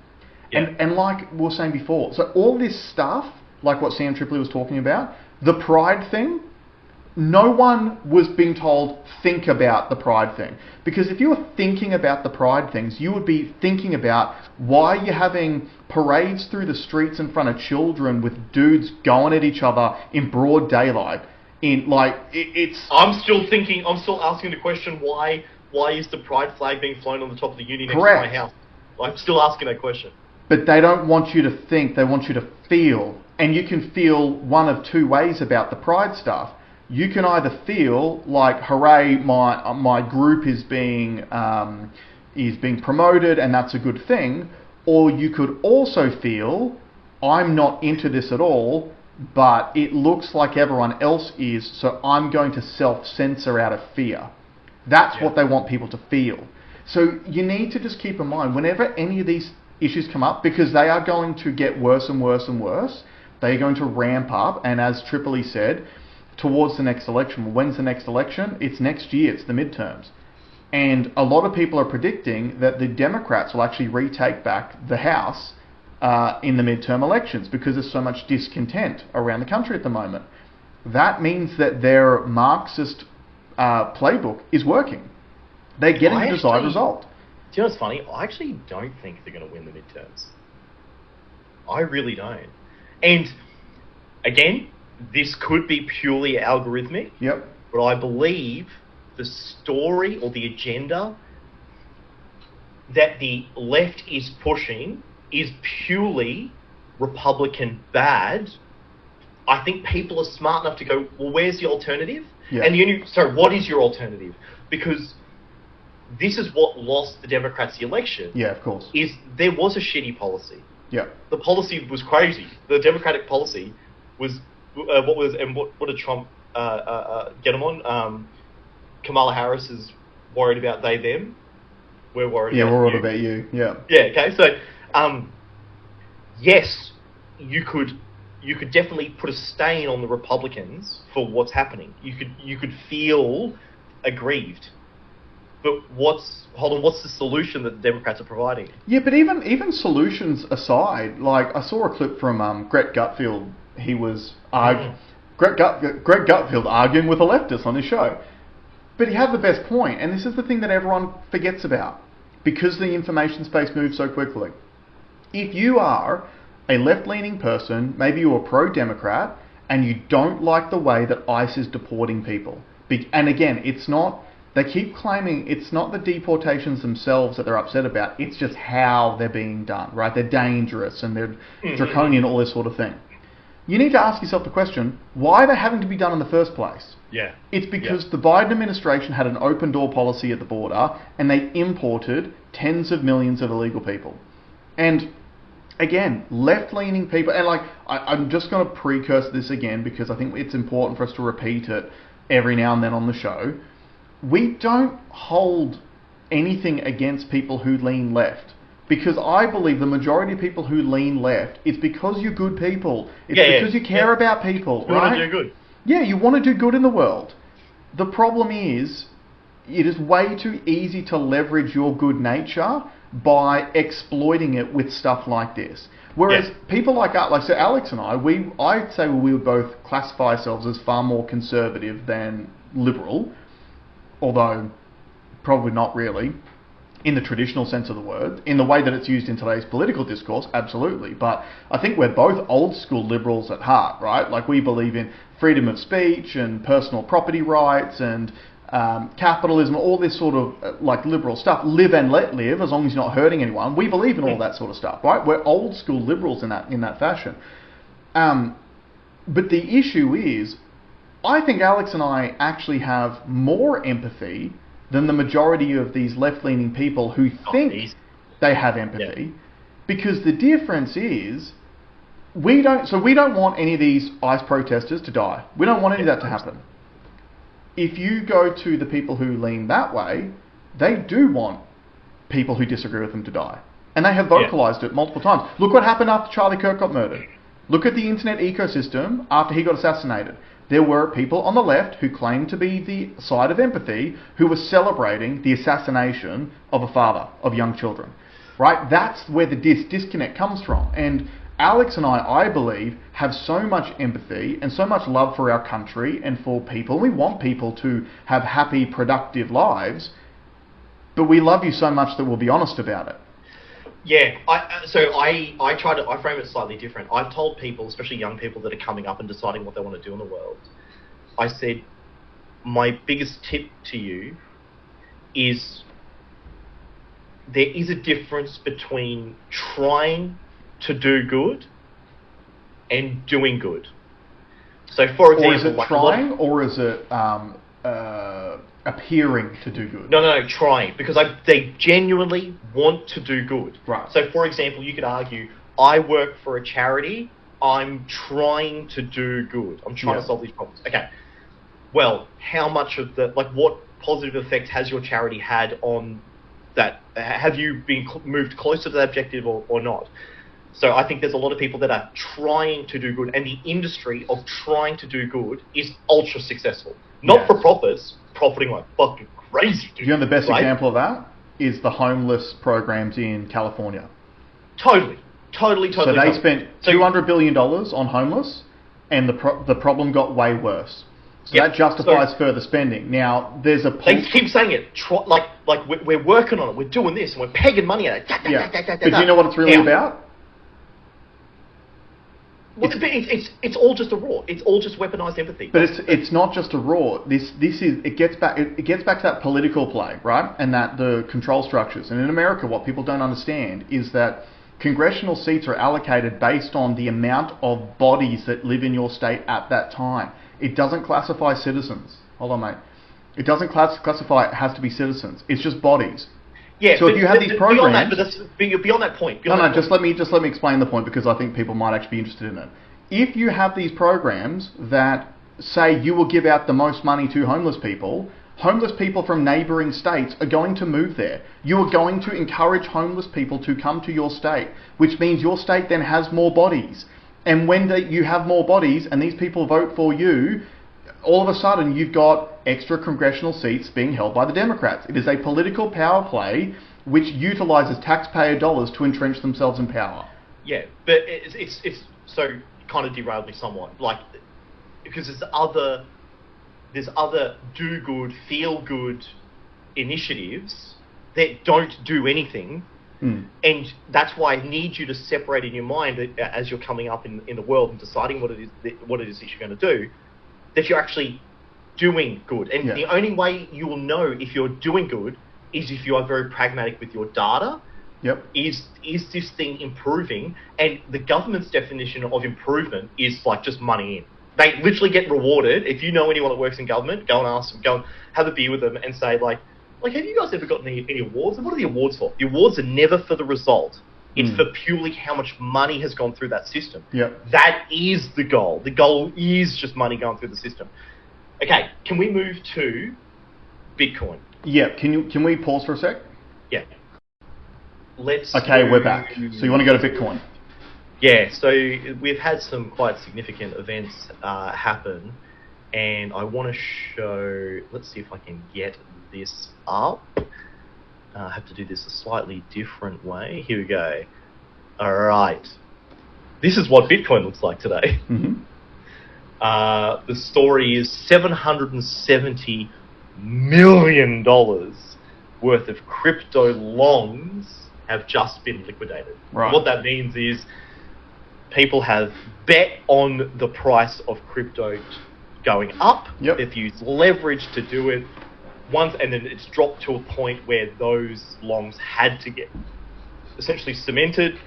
Yeah. And like we were saying before, so all this stuff, like what Sam Tripoli was talking about, the pride thing, no one was being told, think about the pride thing. Because if you were thinking about the pride things, you would be thinking about why you're having parades through the streets in front of children with dudes going at each other in broad daylight. I'm still asking the question, why is the pride flag being flown on the top of the uni next to my house? I'm still asking that question. But they don't want you to think, they want you to feel. And you can feel one of two ways about the pride stuff. You can either feel like, hooray, my group is being promoted and that's a good thing, or you could also feel, I'm not into this at all, but it looks like everyone else is, so I'm going to self-censor out of fear. That's what they want people to feel. So you need to just keep in mind, whenever any of these issues come up, because they are going to get worse and worse and worse, they're going to ramp up, and as Tripoli said, towards the next election. When's the next election? It's next year, it's the midterms. And a lot of people are predicting that the Democrats will actually retake back the House in the midterm elections because there's so much discontent around the country at the moment. That means that their Marxist playbook is working. They're getting the desired result. Do you know what's funny? I actually don't think they're going to win the midterms. I really don't. And again, this could be purely algorithmic. Yep. But I believe the story or the agenda that the left is pushing is purely Republican bad. I think people are smart enough to go, well, where's the alternative? Yeah. And what is your alternative? Because this is what lost the Democrats the election. Yeah, of course. Is there was a shitty policy. Yeah. The policy was crazy. The Democratic policy was what did Trump get them on? Kamala Harris is worried about they them. We're worried. Yeah, we're worried about you. Yeah. Yeah. Okay. So, yes, you could definitely put a stain on the Republicans for what's happening. You could feel aggrieved. But what's the solution that the Democrats are providing? Yeah, but even solutions aside, like I saw a clip from Greg Gutfield. He was Greg Gutfield arguing with a leftist on his show. But he had the best point, and this is the thing that everyone forgets about, because the information space moves so quickly. If you are a left-leaning person, maybe you're a pro-Democrat, and you don't like the way that ICE is deporting people, and again, it's not, they keep claiming it's not the deportations themselves that they're upset about, it's just how they're being done, right? They're dangerous and they're draconian, all this sort of thing. You need to ask yourself the question, why are they having to be done in the first place? Yeah. It's because the Biden administration had an open door policy at the border and they imported tens of millions of illegal people. And again, left-leaning people, and like, I'm just going to precursor this again because I think it's important for us to repeat it every now and then on the show. We don't hold anything against people who lean left. Because I believe the majority of people who lean left, it's because you're good people. It's because you care about people, you right? Want to do good. Yeah, you want to do good in the world. The problem is, it is way too easy to leverage your good nature by exploiting it with stuff like this. Whereas people like so Alex and I'd say we would both classify ourselves as far more conservative than liberal, although probably not really. In the traditional sense of the word, in the way that it's used in today's political discourse, absolutely. But I think we're both old school liberals at heart, right? Like we believe in freedom of speech and personal property rights and capitalism, all this sort of like liberal stuff. Live and let live, as long as you're not hurting anyone. We believe in all that sort of stuff, right? We're old school liberals in that fashion. But the issue is, I think Alex and I actually have more empathy than the majority of these left-leaning people who think they have empathy. Because the difference is, we don't want any of these ICE protesters to die. We don't want any of that to happen. If you go to the people who lean that way, they do want people who disagree with them to die. And they have vocalized it multiple times. Look what happened after Charlie Kirk got murdered. Look at the internet ecosystem after he got assassinated. There were people on the left who claimed to be the side of empathy who were celebrating the assassination of a father of young children. Right? That's where the disconnect comes from. And Alex and I believe, have so much empathy and so much love for our country and for people. We want people to have happy, productive lives, but we love you so much that we'll be honest about it. Yeah, I frame it slightly different. I've told people, especially young people that are coming up and deciding what they want to do in the world, I said, my biggest tip to you is there is a difference between trying to do good and doing good. So, for example, or is it trying, or is it appearing to do good? No, trying, because they genuinely want to do good. Right. So, for example, you could argue, I work for a charity, I'm trying to do good. I'm trying to solve these problems. Okay. Well, how much of what positive effect has your charity had on that? Have you been moved closer to that objective or not? So I think there's a lot of people that are trying to do good, and the industry of trying to do good is ultra successful. Not for profits, profiting like fucking crazy. Dude, you know the best example of that is the homeless programs in California. Totally. So they spent $200 billion on homeless, and the problem got way worse. So that justifies further spending. Now, there's a... They keep saying it. We're working on it. We're doing this, and we're pegging money at it. But do you know what it's really about? Well, it's all just a raw. It's all just weaponized empathy. But it's not just a raw. It gets back to that political play, right? And that the control structures. And in America, what people don't understand is that congressional seats are allocated based on the amount of bodies that live in your state at that time. It doesn't classify citizens. Hold on, mate. It doesn't classify it has to be citizens. It's just bodies. Yeah, so if you have these programs... Beyond that point. Just let me explain the point, because I think people might actually be interested in it. If you have these programs that say you will give out the most money to homeless people from neighbouring states are going to move there. You are going to encourage homeless people to come to your state, which means your state then has more bodies. And when you have more bodies and these people vote for you, all of a sudden you've got extra congressional seats being held by the Democrats. It is a political power play which utilises taxpayer dollars to entrench themselves in power. Yeah, but it's so kind of derailed me somewhat, because there's other do good, feel good initiatives that don't do anything. And that's why I need you to separate in your mind that as you're coming up in the world and deciding what it is that you're going to do, that you're actually doing good. And the only way you will know if you're doing good is if you are very pragmatic with your data. Yep. Is this thing improving? And the government's definition of improvement is just money in. They literally get rewarded. If you know anyone that works in government, go and ask them, go and have a beer with them and say, have you guys ever gotten any awards? And what are the awards for? The awards are never for the result. It's for purely how much money has gone through that system. Yep. That is the goal. The goal is just money going through the system. Okay, can we move to Bitcoin? Yeah, can we pause for a sec? Yeah. We're back. So you want to go to Bitcoin? Yeah, so we've had some quite significant events happen, and I want to show... Let's see if I can get this up. I have to do this a slightly different way. Here we go. All right. This is what Bitcoin looks like today. Mm-hmm. The story is $770 million worth of crypto longs have just been liquidated. Right. What that means is people have bet on the price of crypto going up. Yep. They've used leverage to do it. And then it's dropped to a point where those longs had to get essentially cemented,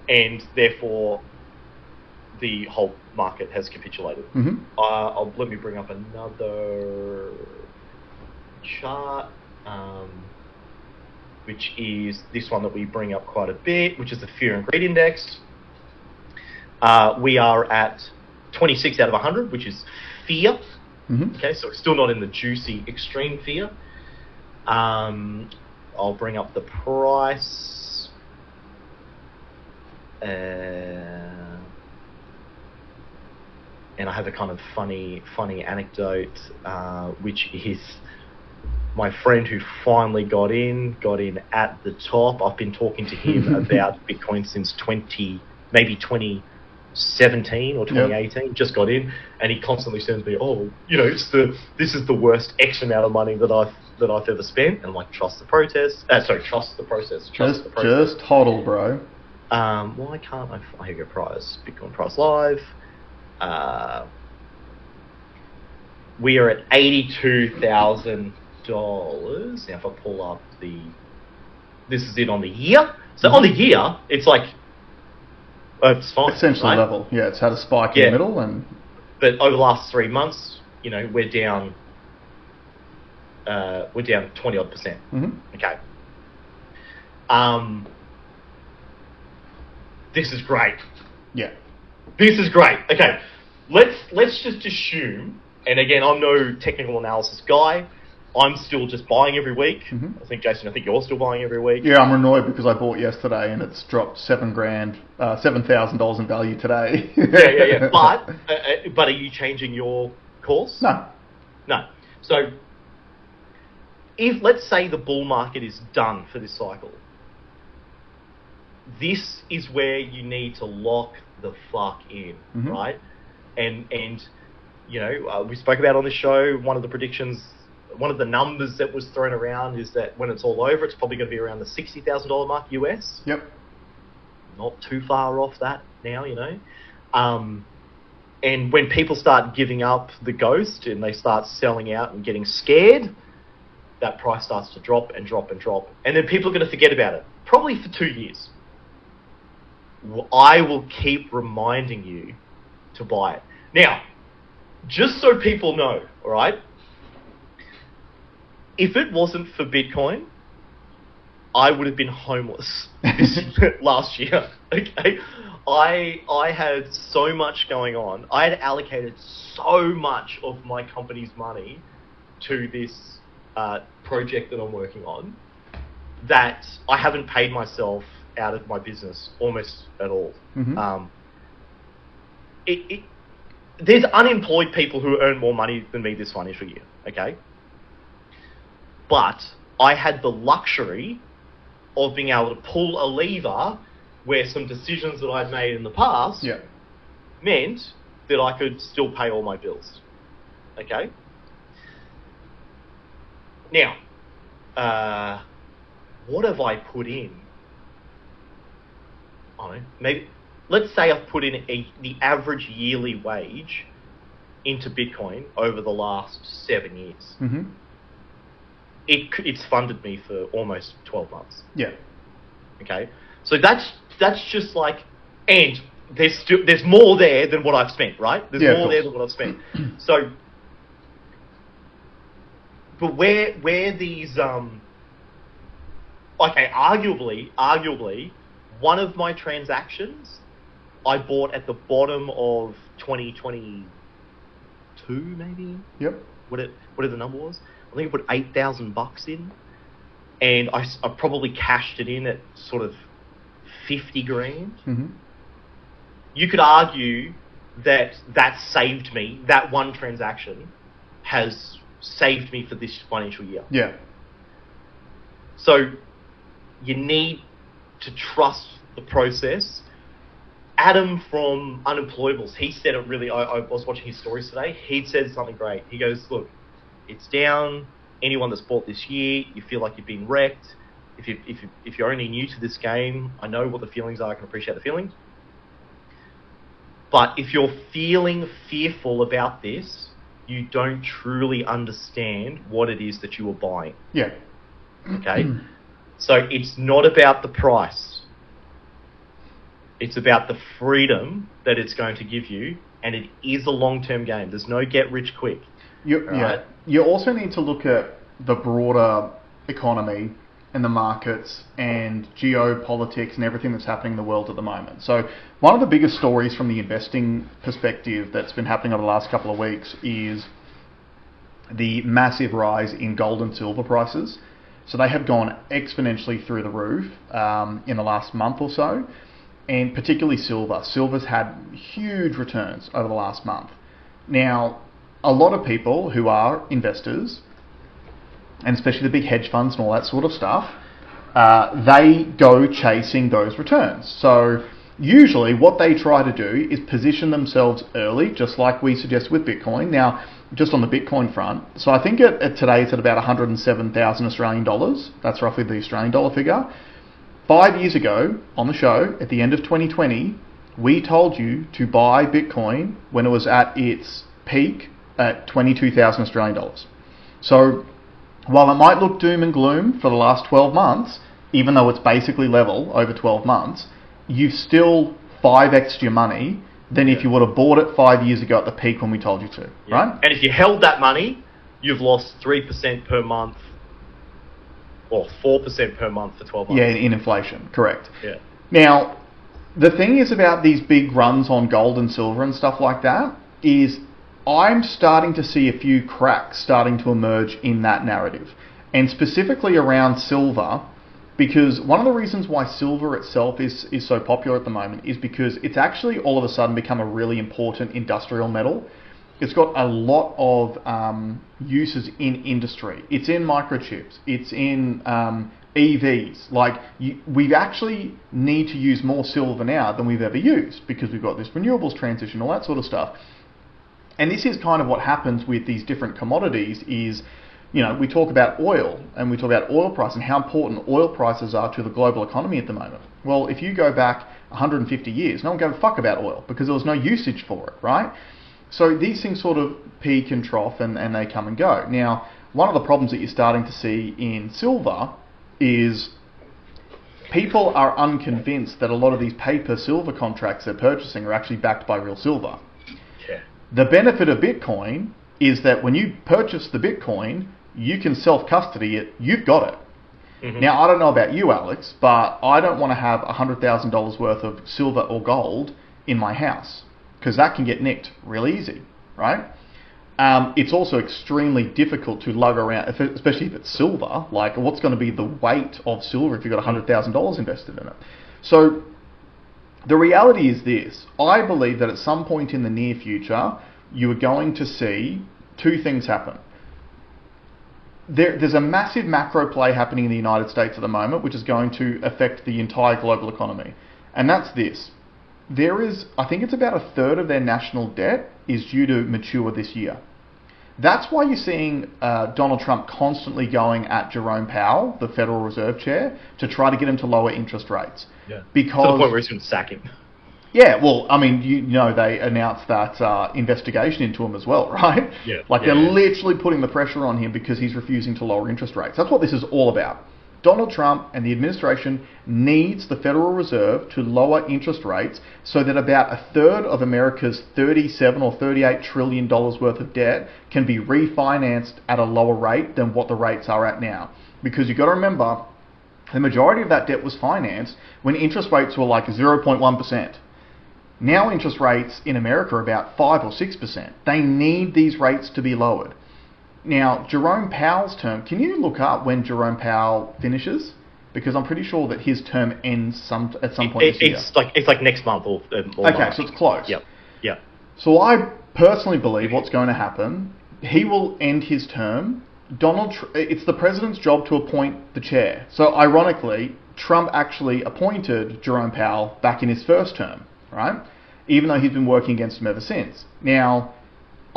and therefore the whole market has capitulated. Mm-hmm. Let me bring up another chart, which is this one that we bring up quite a bit, which is the Fear and Greed Index. We are at 26 out of 100, which is fear. Mm-hmm. Okay, so it's still not in the juicy extreme fear. I'll bring up the price. And I have a kind of funny anecdote, which is my friend who finally got in at the top. I've been talking to him about Bitcoin since 2017 or 2018, just got in, and he constantly sends me, this is the worst X amount of money that I've ever spent, and I'm like, trust the process. Trust the process. Just hodl, bro. Why can't I? Here we go, price, Bitcoin price live. We are at $82,000. Now, if I pull up the this is it on the year. So on the year, it's like, it's fine. Essentially right? level. Yeah, it's had a spike in the middle. But over the last 3 months, we're down 20 odd percent. Okay. This is great. Yeah. This is great. Okay. Let's just assume, and again, I'm no technical analysis guy. I'm still just buying every week. I think, Jason, you're still buying every week. Yeah, I'm annoyed because I bought yesterday and it's dropped $7,000 in value today. yeah. But are you changing your course? No. So, if let's say the bull market is done for this cycle, this is where you need to lock the fuck in, right? And we spoke about on the show, one of the predictions, one of the numbers that was thrown around is that when it's all over, it's probably going to be around the $60,000 mark US. Yep. Not too far off that now, and when people start giving up the ghost and they start selling out and getting scared, that price starts to drop and drop and drop. And then people are going to forget about it, probably for 2 years. I will keep reminding you to buy it. Now, just so people know, all right, if it wasn't for Bitcoin, I would have been homeless last year. Okay, I had so much going on. I had allocated so much of my company's money to this project that I'm working on that I haven't paid myself out of my business almost at all. There's unemployed people who earn more money than me this financial year. Okay. But I had the luxury of being able to pull a lever where some decisions that I'd made in the past meant that I could still pay all my bills. Okay? Now, what have I put in? I don't know, maybe, let's say I've put in the average yearly wage into Bitcoin over the last 7 years. It's funded me for almost 12 months. Yeah. Okay. So that's just like, and there's more there than what I've spent, right? There's more there than what I've spent. So, but where these arguably, one of my transactions I bought at the bottom of 2022, maybe. Yep. Whatever the number was. I think I put $8,000 in, and I probably cashed it in at sort of 50 grand. You could argue that saved me. That one transaction has saved me for this financial year. Yeah. So you need to trust the process. Adam from Unemployables, he said it really. I was watching his stories today. He said something great. He goes, "Look, it's down. Anyone that's bought this year, you feel like you've been wrecked. If you're only new to this game, I know what the feelings are. I can appreciate the feelings. But if you're feeling fearful about this, you don't truly understand what it is that you are buying." Yeah. Okay? So it's not about the price. It's about the freedom that it's going to give you, and it is a long-term game. There's no get rich quick. You also need to look at the broader economy and the markets and geopolitics and everything that's happening in the world at the moment. So one of the biggest stories from the investing perspective that's been happening over the last couple of weeks is the massive rise in gold and silver prices. So they have gone exponentially through the roof in the last month or so, and particularly silver. Silver's had huge returns over the last month. Now, a lot of people who are investors, and especially the big hedge funds and all that sort of stuff, they go chasing those returns. So usually what they try to do is position themselves early, just like we suggest with Bitcoin. Now, just on the Bitcoin front, so I think today it's at about 107,000 Australian dollars. That's roughly the Australian dollar figure. 5 years ago on the show, at the end of 2020, we told you to buy Bitcoin when it was at its peak at 22,000 Australian dollars. So while it might look doom and gloom for the last 12 months, even though it's basically level over 12 months, you've still 5x'd your money than if you would have bought it 5 years ago at the peak when we told you to, right? And if you held that money, you've lost 3% per month, or 4% per month for 12 months. Yeah, in inflation, correct. Yeah. Now, the thing is about these big runs on gold and silver and stuff like that is I'm starting to see a few cracks starting to emerge in that narrative, and specifically around silver, because one of the reasons why silver itself is so popular at the moment is because it's actually all of a sudden become a really important industrial metal. It's got a lot of uses in industry. It's in microchips. It's in EVs. Like, we actually need to use more silver now than we've ever used because we've got this renewables transition, all that sort of stuff. And this is kind of what happens with these different commodities is, you know, we talk about oil and we talk about oil price and how important oil prices are to the global economy at the moment. Well, if you go back 150 years, no one gave a fuck about oil because there was no usage for it, right? So these things sort of peak and trough and they come and go. Now, one of the problems that you're starting to see in silver is people are unconvinced that a lot of these paper silver contracts they're purchasing are actually backed by real silver. Yeah. The benefit of Bitcoin is that when you purchase the Bitcoin, you can self-custody it, you've got it. Mm-hmm. Now, I don't know about you, Alex, but I don't want to have $100,000 worth of silver or gold in my house because that can get nicked real easy, right? It's also extremely difficult to lug around, especially if it's silver. Like, what's going to be the weight of silver if you've got $100,000 invested in it? So the reality is this. I believe that at some point in the near future, you are going to see two things happen. There's a massive macro play happening in the United States at the moment, which is going to affect the entire global economy. And that's this. There is, I think it's about a third of their national debt is due to mature this year. That's why you're seeing Donald Trump constantly going at Jerome Powell, the Federal Reserve Chair, to try to get him to lower interest rates. Yeah. Because, to the point where he's going to sack him. Yeah, well, I mean, you know, they announced that investigation into him as well, right? Yeah. Like, they're literally putting the pressure on him because he's refusing to lower interest rates. That's what this is all about. Donald Trump and the administration needs the Federal Reserve to lower interest rates so that about a third of America's $37 or $38 trillion worth of debt can be refinanced at a lower rate than what the rates are at now. Because you've got to remember, the majority of that debt was financed when interest rates were like 0.1%. Now interest rates in America are about 5 or 6%. They need these rates to be lowered. Now, Jerome Powell's term, can you look up when Jerome Powell finishes? Because I'm pretty sure that his term ends at some point this year. It's like next month or okay, March. so it's close. Yep. So I personally believe what's going to happen, he will end his term. It's the president's job to appoint the chair. So ironically, Trump actually appointed Jerome Powell back in his first term, right? Even though he's been working against him ever since. Now,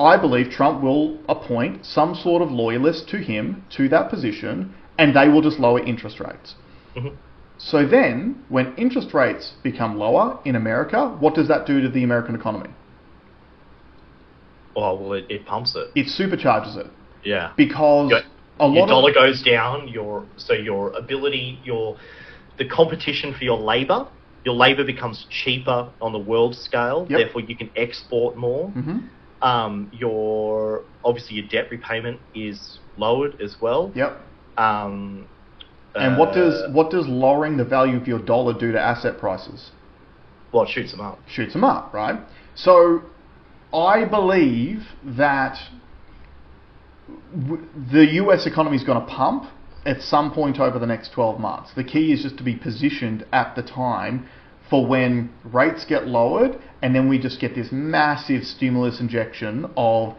I believe Trump will appoint some sort of loyalist to him, to that position, and they will just lower interest rates. Mm-hmm. So then, when interest rates become lower in America, what does that do to the American economy? Oh, well, it pumps it. It supercharges it. Yeah. Because your dollar goes down, the competition for your labour becomes cheaper on the world scale, therefore you can export more. Mm-hmm. Obviously your debt repayment is lowered as well. Yep. And what does lowering the value of your dollar do to asset prices? Well, it shoots them up. Shoots them up, right? So I believe that the US economy is going to pump at some point over the next 12 months. The key is just to be positioned at the time for when rates get lowered, and then we just get this massive stimulus injection of,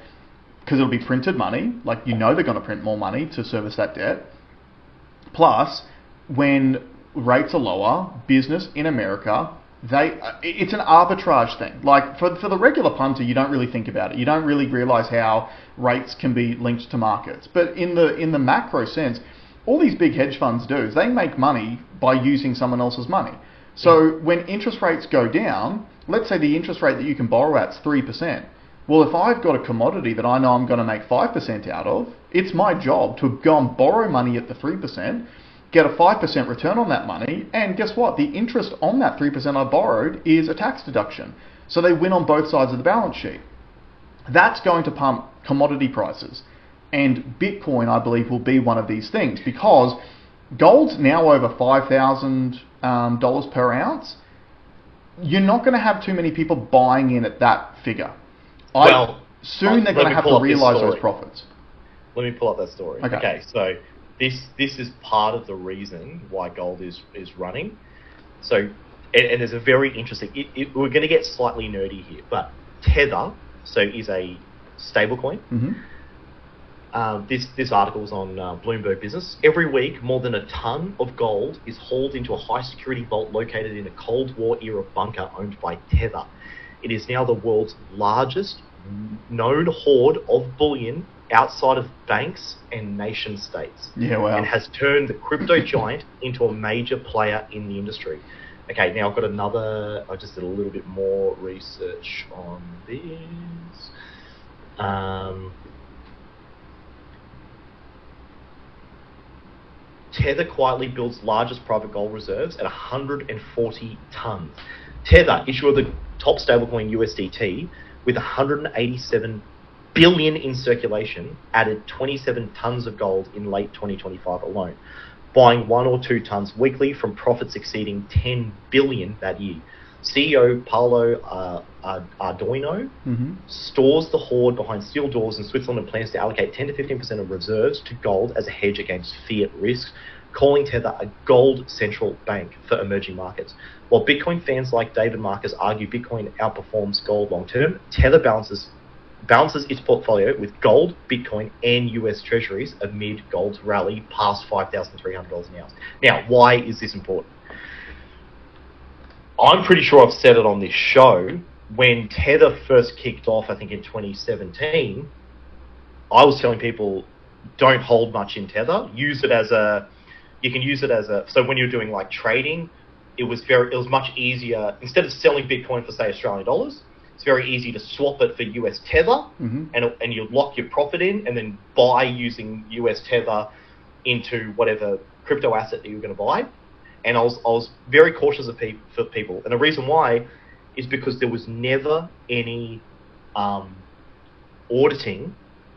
because it'll be printed money, like, you know, they're going to print more money to service that debt. Plus, when rates are lower, business in America, it's an arbitrage thing. Like, for the regular punter, you don't really think about it. You don't really realize how rates can be linked to markets. But in the macro sense, all these big hedge funds do is they make money by using someone else's money. So when interest rates go down, let's say the interest rate that you can borrow at is 3%. Well, if I've got a commodity that I know I'm going to make 5% out of, it's my job to go and borrow money at the 3%, get a 5% return on that money, and guess what? The interest on that 3% I borrowed is a tax deduction. So they win on both sides of the balance sheet. That's going to pump commodity prices. And Bitcoin, I believe, will be one of these things, because gold's now over $5,000 per ounce. You're not going to have too many people buying in at that figure. Soon they're going to have to realise those profits. Let me pull up that story. Okay, so this is part of the reason why gold is running. So, and there's a very interesting... we're going to get slightly nerdy here, but Tether, is a stablecoin. Mm-hmm. This article was on Bloomberg Business. Every week, more than a ton of gold is hauled into a high-security vault located in a Cold War-era bunker owned by Tether. It is now the world's largest known hoard of bullion outside of banks and nation-states. Yeah, wow. And has turned the crypto giant into a major player in the industry. Okay, now I've got another... I just did a little bit more research on this. Tether quietly builds largest private gold reserves at 140 tons. Tether, issuer of the top stablecoin USDT, with 187 billion in circulation, added 27 tons of gold in late 2025 alone, buying 1 or 2 tons weekly from profits exceeding 10 billion that year. CEO Paolo Ardoino stores the hoard behind steel doors in Switzerland and plans to allocate 10 to 15% of reserves to gold as a hedge against fiat risks, calling Tether a gold central bank for emerging markets. While Bitcoin fans like David Marcus argue Bitcoin outperforms gold long term, Tether balances its portfolio with gold, Bitcoin, and US Treasuries amid gold's rally past $5,300 an ounce. Now, why is this important? I'm pretty sure I've said it on this show. When Tether first kicked off, I think in 2017, I was telling people, don't hold much in Tether. Use it as a... You can use it as a... So when you're doing like trading, it was much easier. Instead of selling Bitcoin for, say, Australian dollars, it's very easy to swap it for US Tether, and you lock your profit in, and then buy using US Tether into whatever crypto asset that you're going to buy. And I was very cautious for people. And the reason why is because there was never any auditing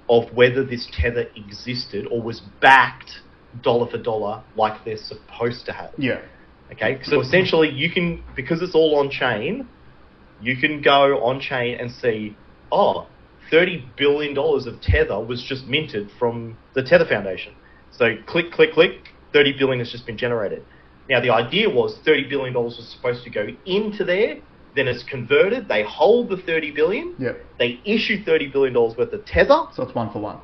of whether this Tether existed or was backed dollar for dollar like they're supposed to have. Yeah. Okay, so essentially you can, because it's all on chain, you can go on chain and see, $30 billion of Tether was just minted from the Tether Foundation. So click, click, click, 30 billion has just been generated. Now, the idea was $30 billion was supposed to go into there, then it's converted, they hold the 30 billion, they issue $30 billion worth of Tether. So it's 1 for 1.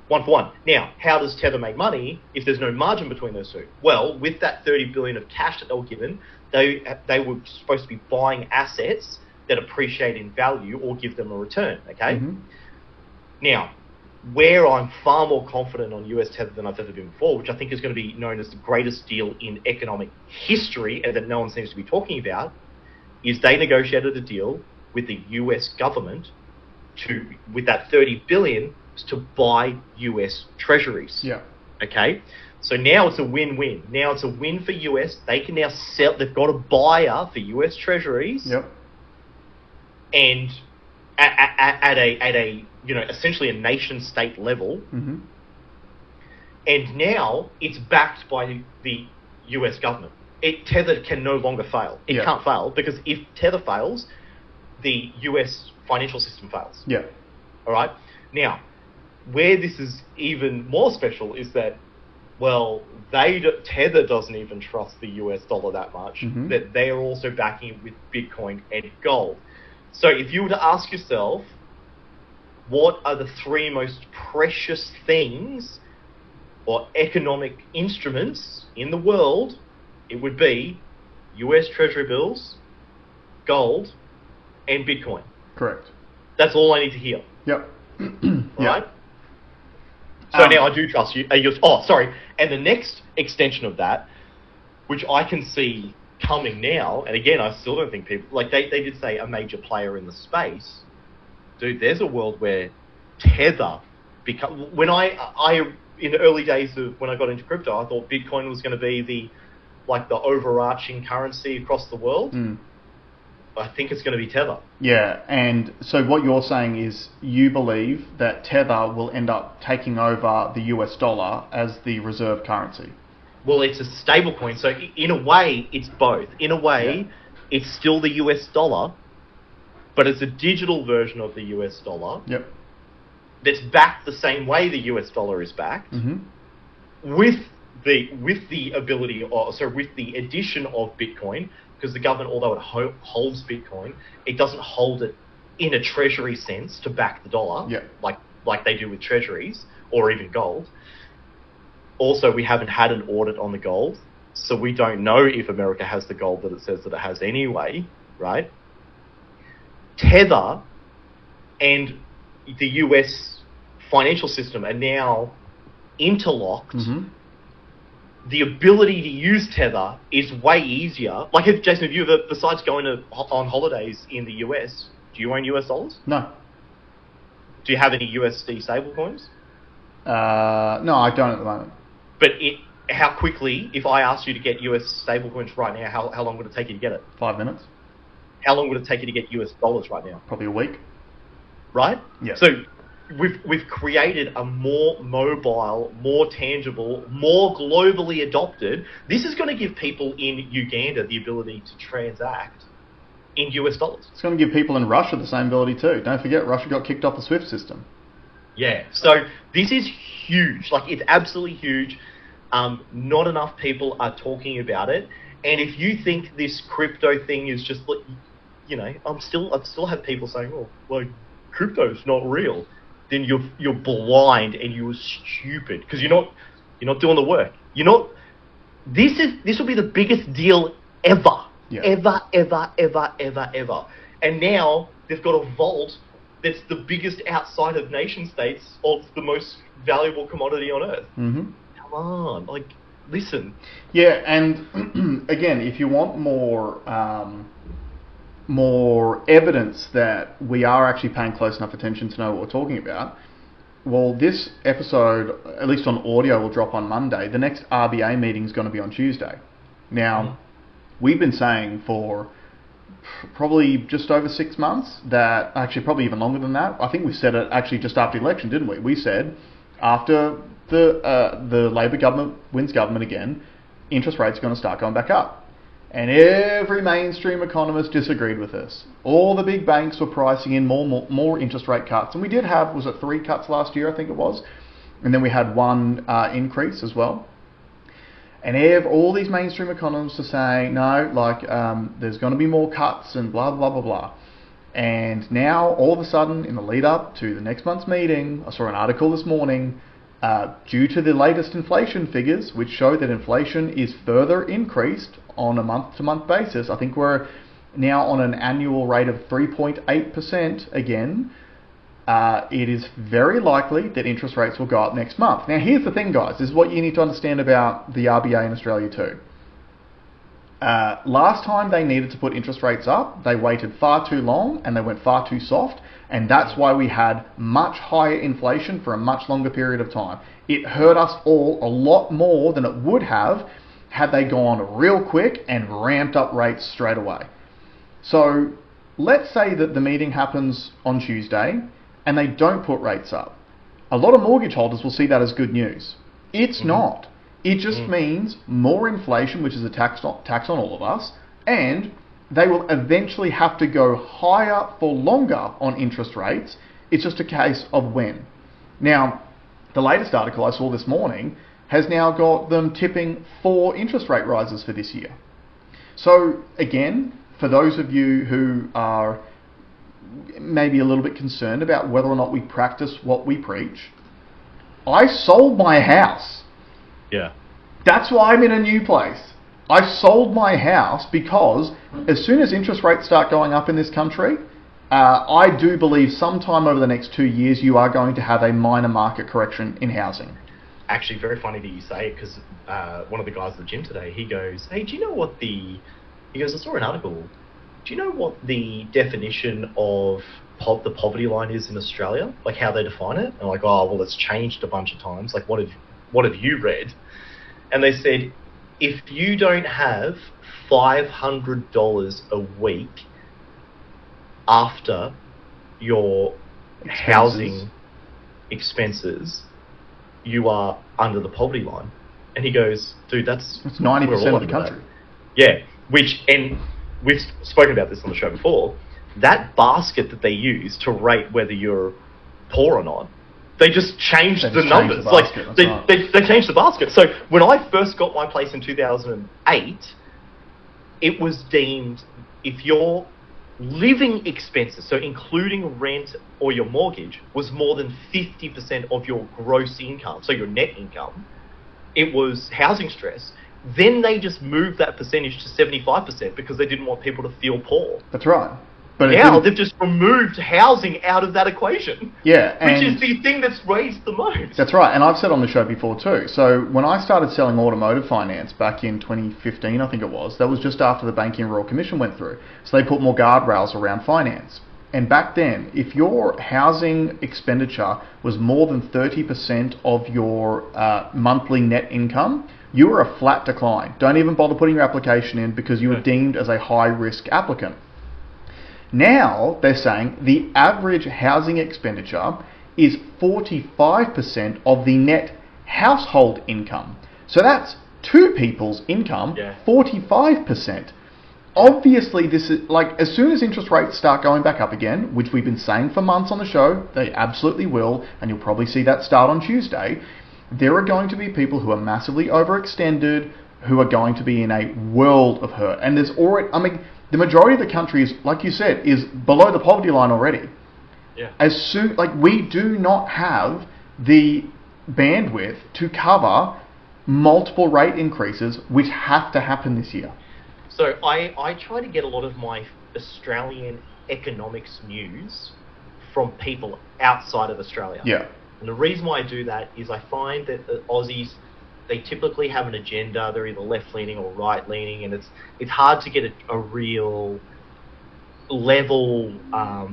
1 for 1. Now, how does Tether make money if there's no margin between those two? Well, with that 30 billion of cash that they were given, they were supposed to be buying assets that appreciate in value or give them a return, okay? Now, where I'm far more confident on US Tether than I've ever been before, which I think is going to be known as the greatest deal in economic history and that no one seems to be talking about, is they negotiated a deal with the US government with that 30 billion to buy US treasuries. Yeah. Okay? So now it's a win-win. Now it's a win for US. They can now sell, they've got a buyer for US treasuries. Yep. And at a essentially a nation state level. And now it's backed by the US government. Tether can no longer fail. It can't fail, because if Tether fails, the US financial system fails. Yeah. All right? Now, where this is even more special is that, well, Tether doesn't even trust the US dollar that much, that they are also backing it with Bitcoin and gold. So if you were to ask yourself, what are the 3 most precious things or economic instruments in the world, it would be US Treasury bills, gold, and Bitcoin. Correct. That's all I need to hear. Yep. Right? So now I do trust you. And the next extension of that, which I can see coming now, and again, I still don't think people, like they did say a major player in the space. Dude, there's a world where Tether when I in the early days of when I got into crypto, I thought Bitcoin was going to be the overarching currency across the world. I think it's going to be Tether. Yeah, and so what you're saying is you believe that Tether will end up taking over the US dollar as the reserve currency. Well, it's a stable coin, so in a way, it's both. In a way, it's still the US dollar, but it's a digital version of the US dollar. Yep. That's backed the same way the US dollar is backed, with the ability, with the addition of Bitcoin, because the government, although it holds Bitcoin, it doesn't hold it in a treasury sense to back the dollar, like they do with treasuries or even gold. Also, we haven't had an audit on the gold, so we don't know if America has the gold that it says that it has anyway, right? Tether and the US financial system are now interlocked. The ability to use Tether is way easier. Like, Jason, if you besides going on holidays in the US, do you own US dollars? No. Do you have any USD stablecoins? No, I don't at the moment. But how quickly, if I asked you to get US stablecoins right now, how long would it take you to get it? 5 minutes. How long would it take you to get US dollars right now? Probably a week. Right? Yeah. So we've created a more mobile, more tangible, more globally adopted. This is going to give people in Uganda the ability to transact in US dollars. It's going to give people in Russia the same ability too. Don't forget, Russia got kicked off the SWIFT system. Yeah. So this is huge. Like, it's absolutely huge. Not enough people are talking about it. And if you think this crypto thing is just, you know, I still have people saying, "Oh, like, crypto's not real." Then you're blind and you're stupid because you're not doing the work. This will be the biggest deal ever, ever. And now they've got a vault that's the biggest outside of nation states of the most valuable commodity on earth. Come on, like, listen. Yeah, and again, if you want more evidence that we are actually paying close enough attention to know what we're talking about, well, this episode, at least on audio, will drop on Monday. The next RBA meeting is going to be on Tuesday. Now, we've been saying for probably just over 6 months that, actually probably even longer than that, I think we said it actually just after the election, didn't we? We said after the Labor government wins government again, interest rates are going to start going back up. And every mainstream economist disagreed with this. All the big banks were pricing in more interest rate cuts. And we did have, was it 3 cuts last year, I think it was? And then we had 1 increase as well. And all these mainstream economists are saying, no, like, there's going to be more cuts and blah, blah, blah, blah. And now, all of a sudden, in the lead up to the next month's meeting, I saw an article this morning, due to the latest inflation figures, which show that inflation is further increased on a month-to-month basis. I think we're now on an annual rate of 3.8% again. It is very likely that interest rates will go up next month. Now, here's the thing, guys. This is what you need to understand about the RBA in Australia too. Last time they needed to put interest rates up, they waited far too long and they went far too soft. And that's why we had much higher inflation for a much longer period of time. It hurt us all a lot more than it would have had they gone real quick and ramped up rates straight away. So let's say that the meeting happens on Tuesday and they don't put rates up. A lot of mortgage holders will see that as good news. It's not. It just means more inflation, which is a tax on all of us, and they will eventually have to go higher for longer on interest rates. It's just a case of when. Now, the latest article I saw this morning has now got them tipping 4 interest rate rises for this year. So again, for those of you who are maybe a little bit concerned about whether or not we practice what we preach, I sold my house. Yeah. That's why I'm in a new place. I sold my house because as soon as interest rates start going up in this country, I do believe sometime over the next 2 years you are going to have a minor market correction in housing. Actually, very funny that you say it, because one of the guys at the gym today, he goes, "Hey, do you know what he goes, I saw an article. Do you know what the definition of the poverty line is in Australia? Like, how they define it?" And I'm like, "Oh, well, it's changed a bunch of times. Like, what what have you read? And they said, if you don't have $500 a week after your housing expenses, you are under the poverty line. And he goes, dude, that's 90% of the country. Yeah, and we've spoken about this on the show before. That basket that they use to rate whether you're poor or not, they just changed the numbers. They changed the basket. So when I first got my place in 2008, it was deemed, if your living expenses, so including rent or your mortgage, was more than 50% of your gross income, so your net income, it was housing stress. Then they just moved that percentage to 75% because they didn't want people to feel poor. That's right. But now they've just removed housing out of that equation. Yeah. Which is the thing that's raised the most. That's right. And I've said on the show before too. So when I started selling automotive finance back in 2015, I think it was, that was just after the Banking Royal Commission went through. So they put more guardrails around finance. And back then, if your housing expenditure was more than 30% of your monthly net income, you were a flat decline. Don't even bother putting your application in because you were deemed as a high-risk applicant. Now, they're saying the average housing expenditure is 45% of the net household income. So that's two people's income, 45%. Obviously, this is like, as soon as interest rates start going back up again, which we've been saying for months on the show, they absolutely will, and you'll probably see that start on Tuesday, there are going to be people who are massively overextended, who are going to be in a world of hurt. And there's already, I mean, the majority of the country is, like you said, is below the poverty line already. Yeah. As soon, like, we do not have the bandwidth to cover multiple rate increases, which have to happen this year. So I try to get a lot of my Australian economics news from people outside of Australia. Yeah. And the reason why I do that is I find that the Aussies, they typically have an agenda. They're either left-leaning or right-leaning, and it's hard to get a real level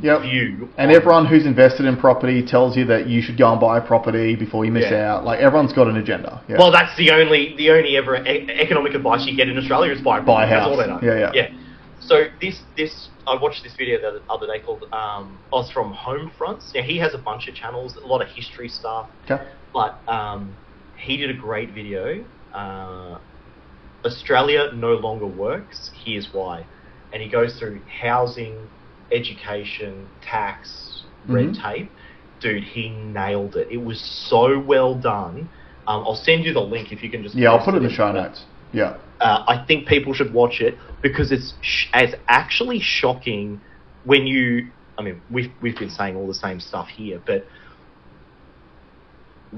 view. And everyone who's invested in property tells you that you should go and buy a property before you miss out. Like, everyone's got an agenda. Yeah. Well, that's the only ever economic advice you get in Australia is buy a property. Buy a house. That's all they know. Yeah. So this I watched this video the other day called was from Homefronts. Now, he has a bunch of channels, a lot of history stuff. Okay. But he did a great video. Australia no longer works. Here's why. And he goes through housing, education, tax, red tape. Dude, he nailed it. It was so well done. I'll send you the link if you can just... Yeah, I'll put it in the show notes. Yeah. I think people should watch it because it's actually shocking when you... I mean, we've been saying all the same stuff here, but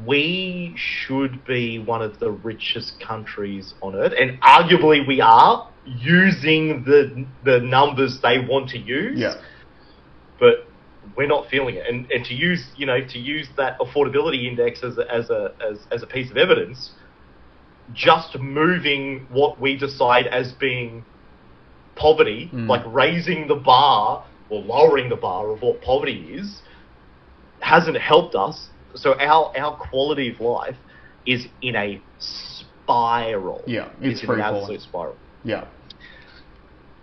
we should be one of the richest countries on earth, and arguably we are, using the numbers they want to use. Yeah. But we're not feeling it, and to use that affordability index as a piece of evidence, just moving what we decide as being poverty, like raising the bar or lowering the bar of what poverty is, hasn't helped us. So our quality of life is in a spiral. Yeah, it's in an absolute spiral. Yeah.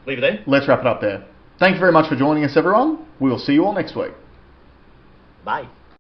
Leave it there. Let's wrap it up there. Thank you very much for joining us, everyone. We will see you all next week. Bye.